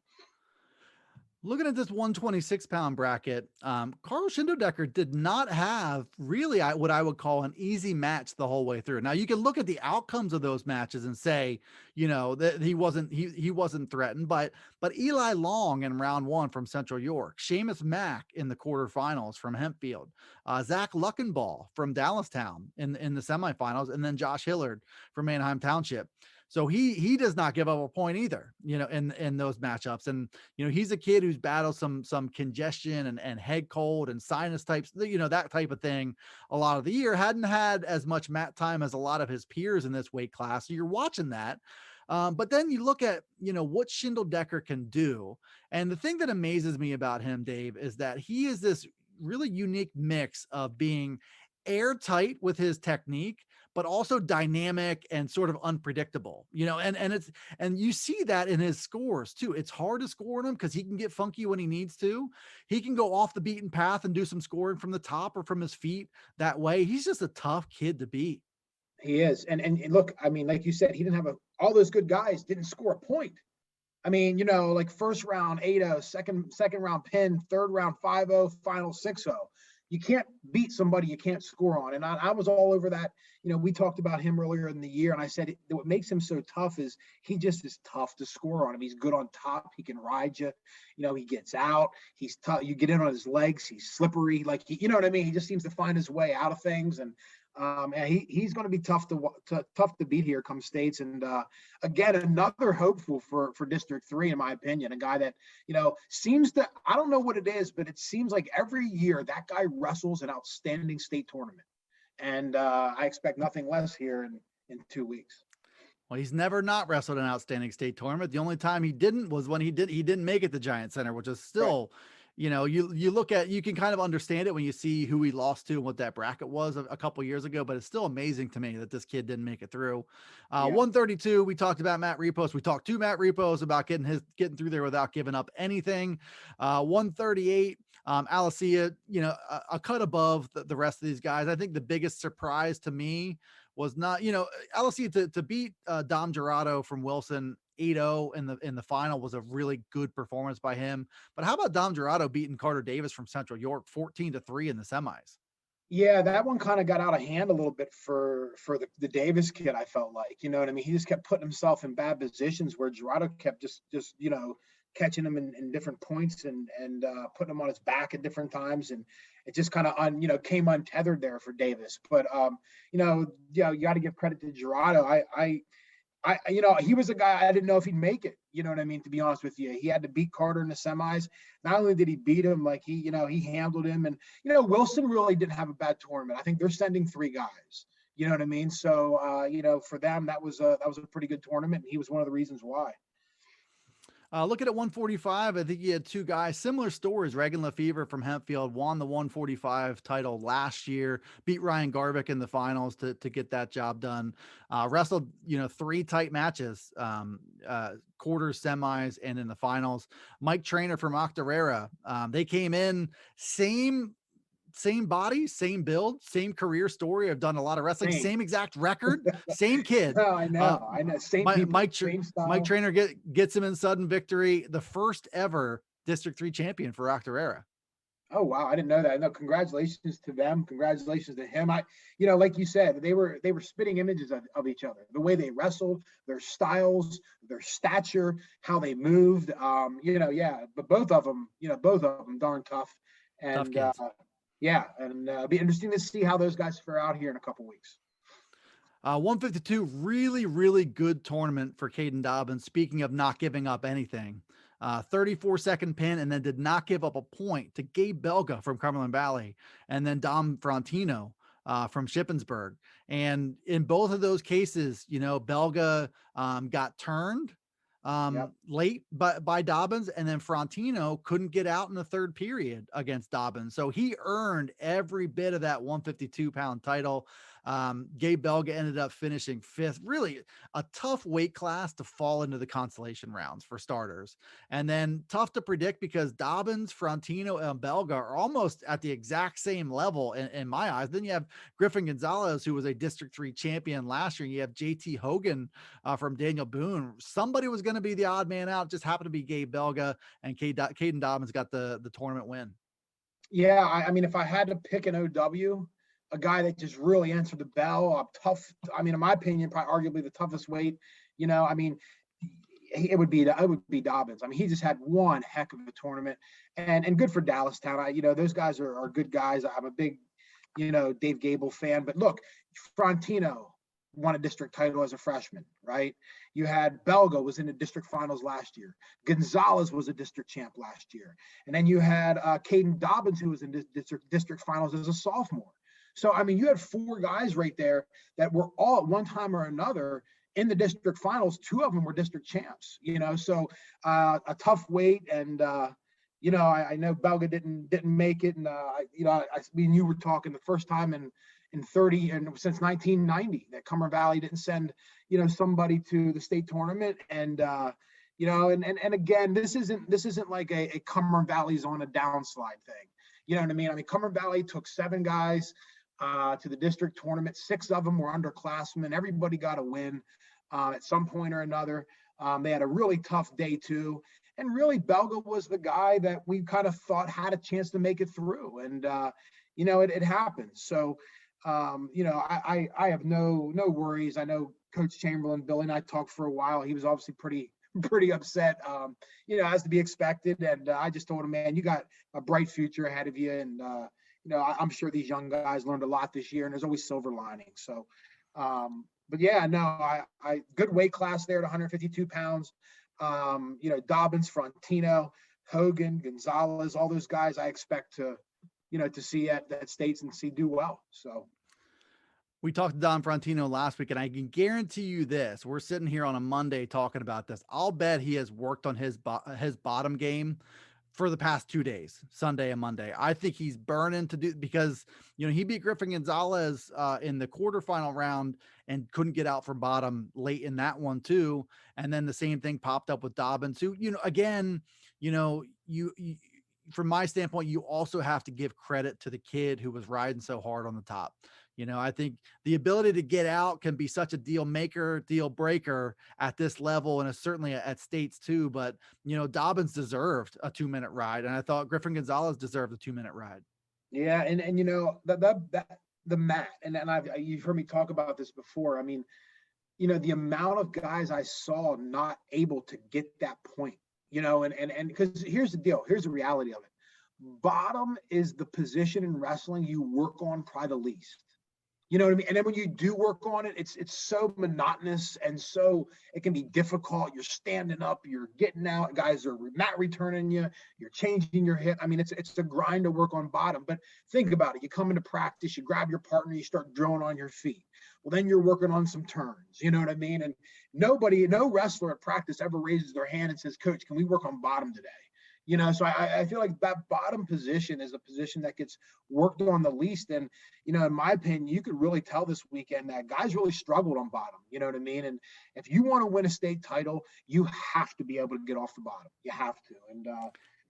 Looking at this 126-pound bracket, Carl Schindodecker did not have really what I would call an easy match the whole way through. Now you can look at the outcomes of those matches and say, that he wasn't threatened, but Eli Long in round one from Central York, Seamus Mack in the quarterfinals from Hempfield, Zach Luckenball from Dallastown in the semifinals, and then Josh Hillard from Manheim Township. So he does not give up a point either, in those matchups. And, he's a kid who's battled some congestion and head cold and sinus types, that type of thing a lot of the year. Hadn't had as much mat time as a lot of his peers in this weight class. So you're watching that. But then you look at, what Schindodecker can do. And the thing that amazes me about him, Dave, is that he is this really unique mix of being airtight with his technique, but also dynamic and sort of unpredictable, and you see that in his scores too. It's hard to score on him because he can get funky when he needs to. He can go off the beaten path and do some scoring from the top or from his feet that way. He's just a tough kid to beat. He is. And look, I mean, like you said, he didn't have all those good guys didn't score a point. I mean, like first round 8-0, second round pin, third round 5-0, final 6-0. You can't beat somebody you can't score on. And I was all over that. We talked about him earlier in the year, and I said what makes him so tough is he just is tough to score on him. He's good on top. He can ride you. He gets out. He's tough. You get in on his legs. He's slippery. Like, you know what I mean? He just seems to find his way out of things. And he's going to be tough to beat here come States. And again, another hopeful for District 3, in my opinion, a guy that seems to, I don't know what it is, but it seems like every year that guy wrestles an outstanding state tournament, and I expect nothing less here in 2 weeks. Well, he's never not wrestled an outstanding state tournament. The only time he didn't was when he didn't make it to Giant Center, which is still. Right. You look at, you can kind of understand it when you see who he lost to and what that bracket was a couple years ago, but it's still amazing to me that this kid didn't make it through. 132, we talked about Matt Repos. We talked to Matt Repos about getting through there without giving up anything. 138, Alicia, a cut above the rest of these guys. I think the biggest surprise to me was not, Alicia to beat Dom Gerardo from Wilson 8-0 in the final was a really good performance by him. But how about Dom Gerardo beating Carter Davis from Central York 14-3 in the semis? Yeah, that one kind of got out of hand a little bit for the Davis kid. I felt like, you know what I mean? He just kept putting himself in bad positions where Gerardo kept just catching him in different points and putting him on his back at different times, and it just kind of came untethered there for Davis. But you got to give credit to Gerardo. He was a guy I didn't know if he'd make it. You know what I mean? To be honest with you, he had to beat Carter in the semis. Not only did he beat him, like he handled him, and Wilson really didn't have a bad tournament. I think they're sending 3 guys. You know what I mean? So for them that was a pretty good tournament, and he was one of the reasons why. Looking at 145, I think you had two guys, similar stories. Reagan Lefevre from Hempfield won the 145 title last year, beat Ryan Garvick in the finals to get that job done. Wrestled, three tight matches, quarters, semis, and in the finals. Mike Trainer from Octorara, they came in same body, same build, same career story. I've done a lot of wrestling, same exact record, same kid. Oh, I know. Same people, same style. Mike Trainer gets him in sudden victory, the first ever District 3 champion for Octorara. Oh, wow. I didn't know that. No, congratulations to them. Congratulations to him. Like you said, they were spitting images of each other, the way they wrestled, their styles, their stature, how they moved. But both of them darn tough. And tough kids. It'll be interesting to see how those guys fare out here in a couple weeks. 152, really, really good tournament for Caden Dobbins. Speaking of not giving up anything, 34-second pin, and then did not give up a point to Gabe Belga from Cumberland Valley, and then Dom Frontino from Shippensburg. And in both of those cases, Belga got turned late by Dobbins, and then Frontino couldn't get out in the third period against Dobbins. So he earned every bit of that 152-pound title. Gabe Belga ended up finishing fifth. Really a tough weight class to fall into the consolation rounds for starters. And then tough to predict because Dobbins, Frontino, and Belga are almost at the exact same level in my eyes. Then you have Griffin Gonzalez, who was a District 3 champion last year. And you have JT Hogan from Daniel Boone. Somebody was going to be the odd man out. Just happened to be Gabe Belga, and Caden Dobbins got the tournament win. Yeah, I mean, if I had to pick an OW, a guy that just really answered the bell, tough. I mean, in my opinion, probably arguably the toughest weight. It would be Dobbins. I mean, he just had one heck of a tournament, and good for Dallastown. Those guys are good guys. I'm a big, Dave Gable fan. But look, Frontino won a district title as a freshman, right? You had Belga was in the district finals last year. Gonzalez was a district champ last year. And then you had Caden Dobbins, who was in district finals as a sophomore. So, I mean, you had four guys right there that were all at one time or another in the district finals. Two of them were district champs, so a tough weight. And, I know Belga didn't make it. And, you were talking the first time in 30 and since 1990 that Cumberland Valley didn't send, somebody to the state tournament. And, and again, this isn't like a Cumberland Valley's on a downslide thing. You know what I mean? I mean, Cumberland Valley took 7 guys to the district tournament. 6 of them were underclassmen. Everybody got a win at some point or another. They had a really tough day too. And really, Belga was the guy that we kind of thought had a chance to make it through. And, it happened. So, I have no worries. I know Coach Chamberlain, Billy and I talked for a while. He was obviously pretty upset, as to be expected. And I just told him, man, you got a bright future ahead of you. And, I'm sure these young guys learned a lot this year, and there's always silver linings. So, but yeah, no, I good weight class there at 152 pounds. Dobbins, Frontino, Hogan, Gonzalez, all those guys I expect to see at states and see do well. So. We talked to Don Frontino last week, and I can guarantee you this. We're sitting here on a Monday talking about this. I'll bet he has worked on his bottom game for the past 2 days, Sunday and Monday. I think he's burning to do, because, he beat Griffin Gonzalez in the quarterfinal round and couldn't get out from bottom late in that one too. And then the same thing popped up with Dobbins, who, again, you from my standpoint, you also have to give credit to the kid who was riding so hard on the top. I think the ability to get out can be such a deal maker, deal breaker at this level, and it's certainly at states too. But, Dobbins deserved a 2-minute ride, and I thought Griffin Gonzalez deserved a 2-minute ride. Yeah. And the mat, and you've heard me talk about this before. I mean, the amount of guys I saw not able to get that point, and because here's the deal. Here's the reality of it. Bottom is the position in wrestling you work on probably the least. You know what I mean? And then when you do work on it, it's so monotonous, and so it can be difficult. You're standing up, you're getting out, guys are mat returning you, you're changing your hip. I mean, it's a grind to work on bottom. But think about it. You come into practice, you grab your partner, you start drilling on your feet. well, then you're working on some turns, you know what I mean? And no wrestler at practice ever raises their hand and says, coach, can we work on bottom today? You know, so I feel like that bottom position is a position that gets worked on the least. And, you know, in my opinion, you could really tell this weekend that guys really struggled on bottom, you know what I mean? And if you want to win a state title, you have to be able to get off the bottom. You have to. And,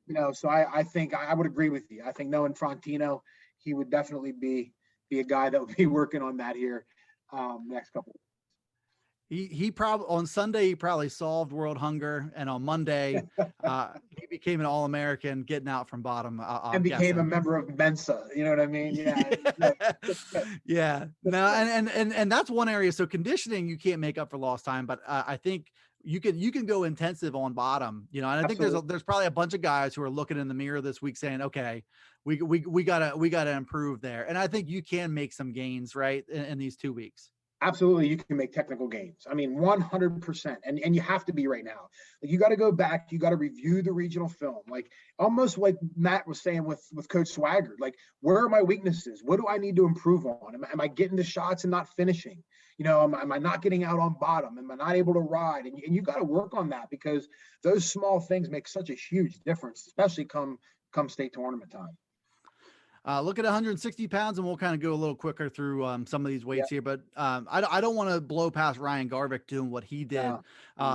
you know, so I think I would agree with you. I think knowing Frontino, he would definitely be a guy that would be working on that here next couple. He probably on Sunday he probably solved world hunger, and on Monday he became an All-American getting out from bottom. And became a member of Mensa. You know what I mean? Yeah. Yeah. No, and that's one area. So conditioning you can't make up for lost time, but I think you can go intensive on bottom. You know, and I think there's probably a bunch of guys who are looking in the mirror this week saying, okay, we gotta improve there, and I think you can make some gains right in these 2 weeks. Absolutely, you can make technical gains. I mean, 100%. And you have to be right now. Like, you got to go back. You got to review the regional film. Like, almost like Matt was saying with Coach Swagger. Like, where are my weaknesses? What do I need to improve on? Am I getting the shots and not finishing? You know, am I not getting out on bottom? Am I not able to ride? And you got to work on that, because those small things make such a huge difference, especially come state tournament time. Look at 160 pounds, and we'll kind of go a little quicker through some of these weights here. But I don't want to blow past Ryan Garvik doing what he did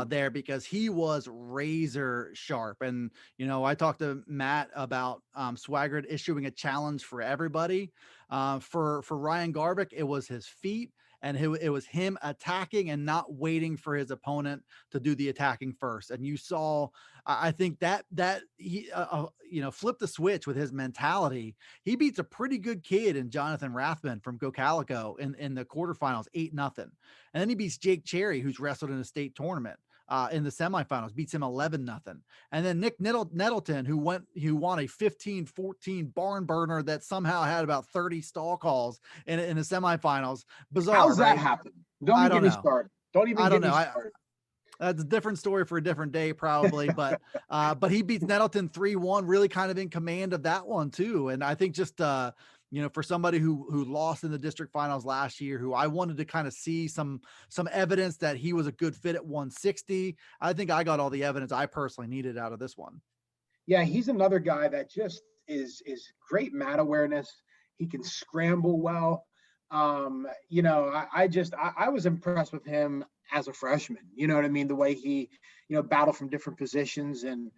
there, because he was razor sharp. And, you know, I talked to Matt about Swaggart issuing a challenge for everybody. For Ryan Garvik, it was his feet. And it was him attacking and not waiting for his opponent to do the attacking first. And you saw, I think that he, you know, flipped the switch with his mentality. He beats a pretty good kid in Jonathan Rathman from Go-Calico in the quarterfinals, 8-0. And then he beats Jake Cherry, who's wrestled in a state tournament in the semifinals, beats him 11-0. And then Nick Nettleton, who won a 15-14 barn burner that somehow had about 30 stall calls in the semifinals. Bizarre. How's that happen? Don't even get me started. Don't even get me started. That's a different story for a different day, probably. But he beats Nettleton 3-1, really kind of in command of that one too. And I think just you know, for somebody who lost in the district finals last year, who I wanted to kind of see some evidence that he was a good fit at 160. I think I got all the evidence I personally needed out of this one. Yeah, he's another guy that just is great mat awareness. He can scramble well. You know, I was impressed with him as a freshman. You know what I mean? The way he, you know, battled from different positions, and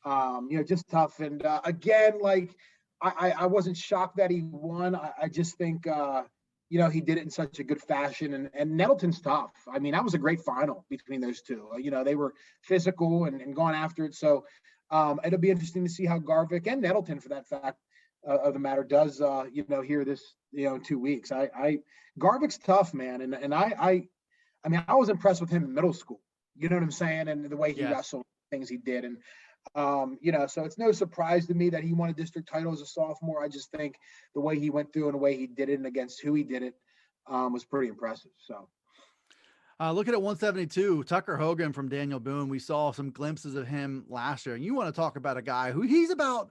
you know, just tough. And again, like, I wasn't shocked that he won. I just think, you know, he did it in such a good fashion. And Nettleton's tough. I mean, that was a great final between those two. You know, they were physical and going after it. So it'll be interesting to see how Garvik and Nettleton, for that fact of the matter, does, you know, here this, you know, in 2 weeks. Garvik's tough, man. And I mean, I was impressed with him in middle school. You know what I'm saying? And the way he wrestled, things he did. And, you know, so it's no surprise to me that he won a district title as a sophomore. I just think the way he went through and the way he did it and against who he did it was pretty impressive. So looking at 172, Tucker Hogan from Daniel Boone. We saw some glimpses of him last year. And you want to talk about a guy who he's about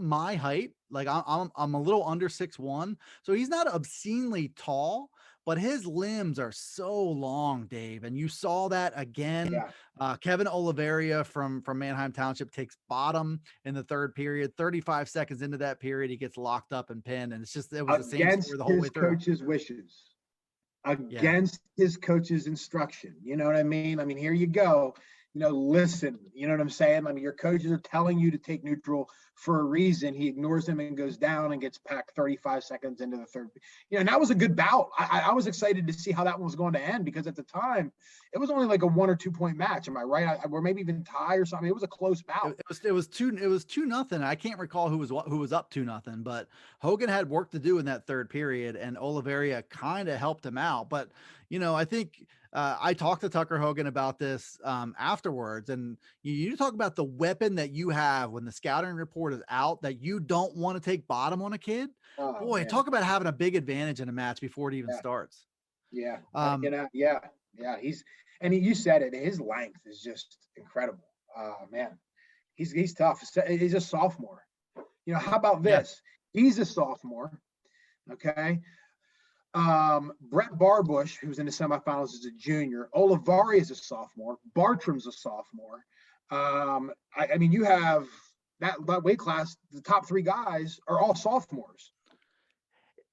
my height. Like I'm a little under 6'1", so he's not obscenely tall, but his limbs are so long, Dave. And you saw that again. Yeah. Kevin Oliveria from Manheim Township takes bottom in the third period. 35 seconds into that period, he gets locked up and pinned. And it was the same story the whole way through. Coach's wishes, against his coach's instruction. You know what I mean? I mean, here you go. You know, listen, you know what I'm saying? I mean, your coaches are telling you to take neutral for a reason. He ignores them and goes down and gets packed 35 seconds into the third. You know, and that was a good bout. I was excited to see how that one was going to end, because at the time it was only like a 1 or 2 point match. Am I right? Or maybe even tie or something. It was a close bout. It was 2-0. I can't recall who was up 2-0, but Hogan had work to do in that third period, and Oliveria kind of helped him out. But, you know, I think I talked to Tucker Hogan about this afterwards, and you talk about the weapon that you have when the scouting report is out, that you don't want to take bottom on a kid. Oh, boy, man. Talk about having a big advantage in a match before it even starts. Yeah. You know, yeah. You said it, his length is just incredible. Man, he's tough. He's a sophomore. You know, how about this? Yeah. He's a sophomore. Okay. Brett Barbush, who's in the semifinals, is a junior. Olivari is a sophomore. Bartram's a sophomore. I mean, you have that weight class. The top three guys are all sophomores.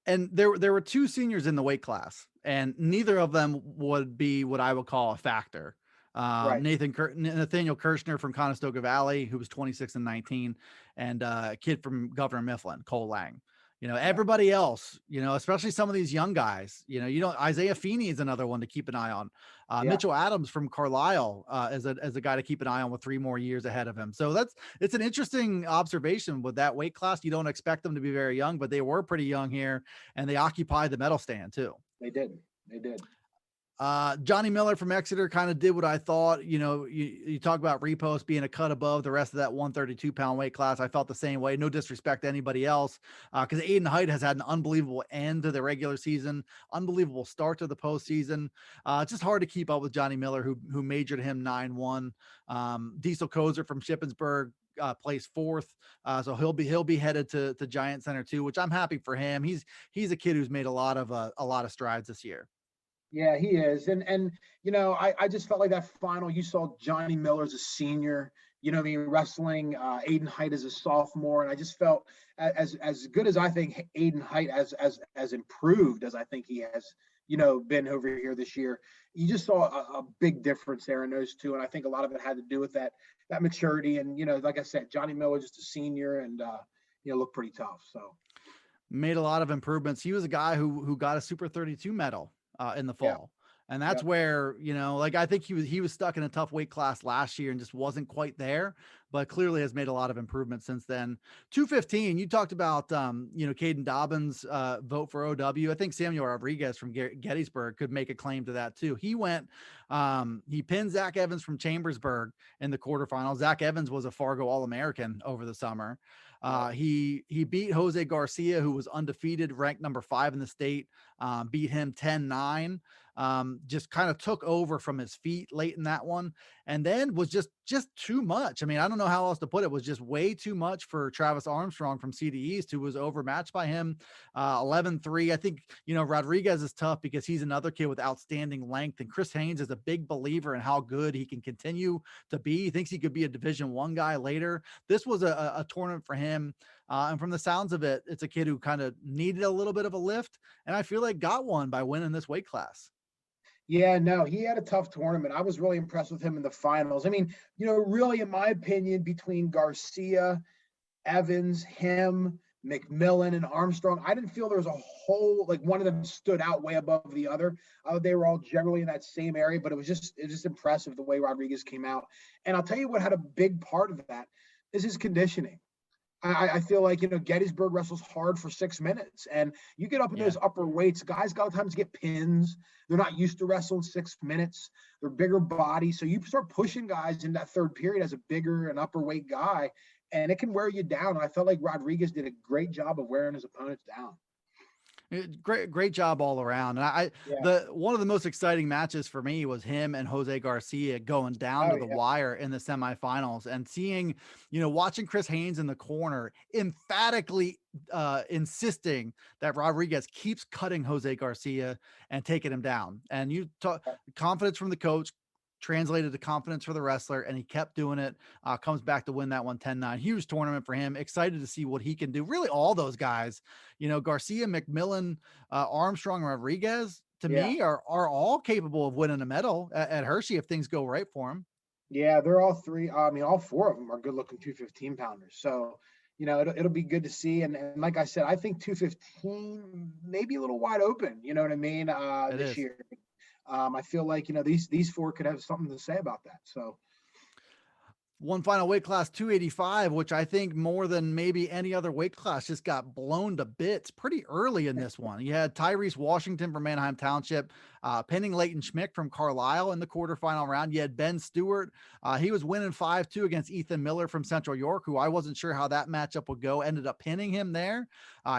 And there were two seniors in the weight class, and neither of them would be what I would call a factor. Right. Nathaniel Kirshner from Conestoga Valley, who was 26 and 19, and a kid from Governor Mifflin, Cole Lang. Everybody else, especially some of these young guys, Isaiah Feeney is another one to keep an eye on. Mitchell Adams from Carlisle as a guy to keep an eye on with 3 more years ahead of him. So it's an interesting observation with that weight class. You don't expect them to be very young, but they were pretty young here, and they occupied the medal stand too. They did. Johnny Miller from Exeter kind of did what I thought. You talk about Repos being a cut above the rest of that 132-pound weight class. I felt the same way. No disrespect to anybody else, because Aiden Height has had an unbelievable end to the regular season, unbelievable start to the postseason. It's just hard to keep up with Johnny Miller, who majored him 9-1. Diesel Kozer from Shippensburg placed 4th, so he'll be headed to Giant Center too, which I'm happy for him. He's a kid who's made a lot of strides this year. Yeah, he is. And I just felt like that final, you saw Johnny Miller as a senior, wrestling Aiden Height as a sophomore. And I just felt as good as I think Aiden Height as improved as I think he has, been over here this year. You just saw a big difference there in those two. And I think a lot of it had to do with that maturity. And, like I said, Johnny Miller, just a senior and, looked pretty tough. So made a lot of improvements. He was a guy who got a Super 32 medal in the fall. Yeah. And that's where, I think he was stuck in a tough weight class last year and just wasn't quite there, but clearly has made a lot of improvement since then. 215, you talked about, Caden Dobbins' vote for OW. I think Samuel Rodriguez from Gettysburg could make a claim to that too. He went, he pinned Zach Evans from Chambersburg in the quarterfinals. Zach Evans was a Fargo All-American over the summer. He beat Jose Garcia, who was undefeated, ranked number 5 in the state, beat him 10-9, just kind of took over from his feet late in that one. And then was just too much. I mean, I don't know how else to put it. It was just way too much for Travis Armstrong from CD East, who was overmatched by him, 11-3. I think, Rodriguez is tough because he's another kid with outstanding length. And Chris Haynes is a big believer in how good he can continue to be. He thinks he could be a Division I guy later. This was a tournament for him. And from the sounds of it, it's a kid who kind of needed a little bit of a lift. And I feel like got one by winning this weight class. Yeah, no, he had a tough tournament. I was really impressed with him in the finals. I mean, really, in my opinion, between Garcia, Evans, him, McMillan, and Armstrong, I didn't feel there was a whole, one of them stood out way above the other. They were all generally in that same area, but it was just impressive the way Rodriguez came out. And I'll tell you what had a big part of that is his conditioning. I feel like, Gettysburg wrestles hard for 6 minutes, and you get up in those upper weights, guys got times to get pins. They're not used to wrestling 6 minutes. They're bigger bodies. So you start pushing guys in that third period as a bigger and upper weight guy, and it can wear you down. And I felt like Rodriguez did a great job of wearing his opponents down. Great job all around. And one of the most exciting matches for me was him and Jose Garcia going down to the wire in the semifinals, and seeing, watching Chris Haynes in the corner emphatically insisting that Rodriguez keeps cutting Jose Garcia and taking him down. And you talk confidence from the coach translated to confidence for the wrestler, and he kept doing it. Comes back to win that one 10-9. Huge tournament for him. Excited to see what he can do. Really, all those guys, Garcia, McMillan, Armstrong, Rodriguez, to me are all capable of winning a medal at Hershey if things go right for them. Yeah, they're all three. All 4 of them are good looking 215 pounders. So, it'll be good to see. And like I said, I think 215 maybe a little wide open, you know what I mean? This year. I feel like, these 4 could have something to say about that. So one final weight class, 285, which I think more than maybe any other weight class just got blown to bits pretty early in this one. You had Tyrese Washington from Manheim Township, pinning Leighton Schmick from Carlisle in the quarterfinal round. You had Ben Stewart. He was winning 5-2 against Ethan Miller from Central York, who I wasn't sure how that matchup would go. Ended up pinning him there.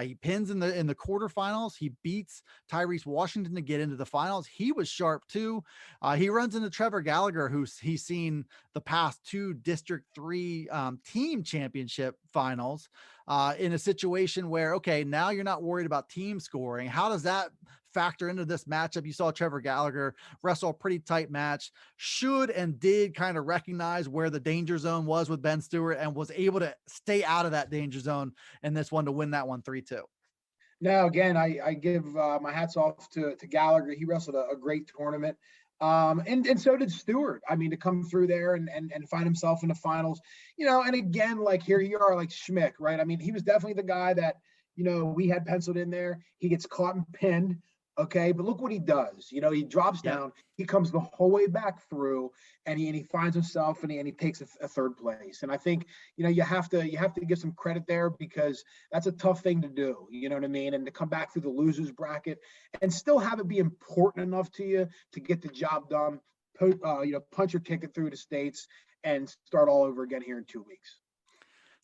He pins in the quarterfinals. He beats Tyrese Washington to get into the finals. He was sharp too. He runs into Trevor Gallagher, he's seen the past 2 District 3 team championship finals in a situation where, okay, now you're not worried about team scoring. How does that factor into this matchup? You saw Trevor Gallagher wrestle a pretty tight match, should and did kind of recognize where the danger zone was with Ben Stewart and was able to stay out of that danger zone in this one to win that one 3-2. No, again, I give my hats off to Gallagher. He wrestled a great tournament. And so did Stewart. I mean, to come through there and find himself in the finals, and again, like here you are, like Schmick, right? I mean, he was definitely the guy that, we had penciled in there. He gets caught and pinned. Okay. But look what he does. He drops down, he comes the whole way back through and he finds himself and he takes a third place. And I think, you have to give some credit there because that's a tough thing to do. You know what I mean? And to come back through the losers bracket and still have it be important enough to you to get the job done, punch your ticket through the States and start all over again here in 2 weeks.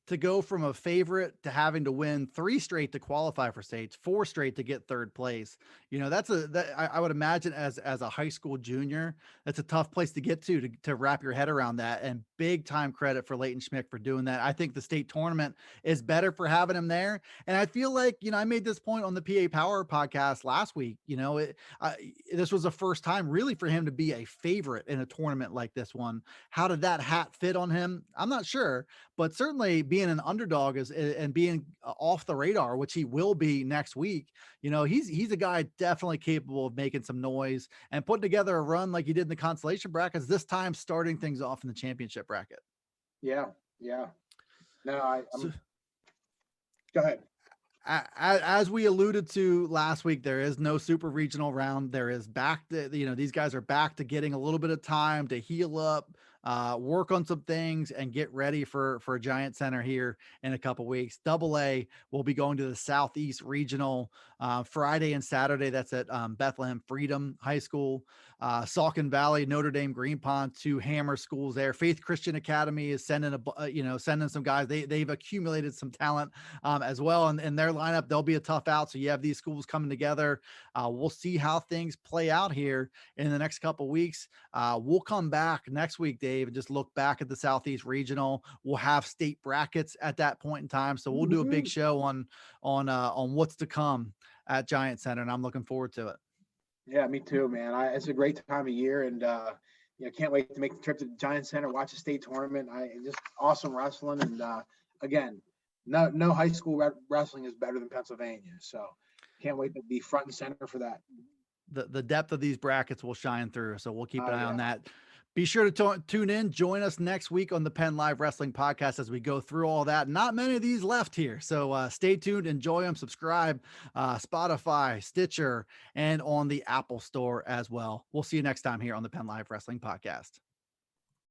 To go from a favorite to having to win 3 straight to qualify for states, 4 straight to get third place. I would imagine as a high school junior, that's a tough place to get to wrap your head around that, and big time credit for Leighton Schmick for doing that. I think the state tournament is better for having him there. And I feel like, I made this point on the PA Power podcast last week, this was the first time really for him to be a favorite in a tournament like this one. How did that hat fit on him? I'm not sure, but certainly being an underdog and being off the radar, which he will be next week, he's a guy definitely capable of making some noise and putting together a run like he did in the consolation brackets, this time starting things off in the championship bracket. Yeah. No, go ahead. As we alluded to last week, there is no super regional round. There is back to, these guys are back to getting a little bit of time to heal up, work on some things and get ready for a Giant Center here in a couple weeks. AA will be going to the Southeast Regional Friday and Saturday. That's at Bethlehem Freedom High School. Saucon Valley, Notre Dame, Green Pond, 2 hammer schools there. Faith Christian Academy is sending sending some guys. They've accumulated some talent as well. And in their lineup, they'll be a tough out. So you have these schools coming together. We'll see how things play out here in the next couple weeks. We'll come back next week, Dave, and just look back at the Southeast Regional. We'll have state brackets at that point in time. So we'll do a big show on what's to come at Giant Center. And I'm looking forward to it. Yeah, me too, man. It's a great time of year, and can't wait to make the trip to the Giant Center, watch the state tournament. Just awesome wrestling, and again, no high school wrestling is better than Pennsylvania. So can't wait to be front and center for that. The depth of these brackets will shine through, so we'll keep an eye on that. Be sure to tune in. Join us next week on the PennLive Wrestling Podcast as we go through all that. Not many of these left here, so stay tuned, enjoy them, subscribe, Spotify, Stitcher, and on the Apple Store as well. We'll see you next time here on the PennLive Wrestling Podcast.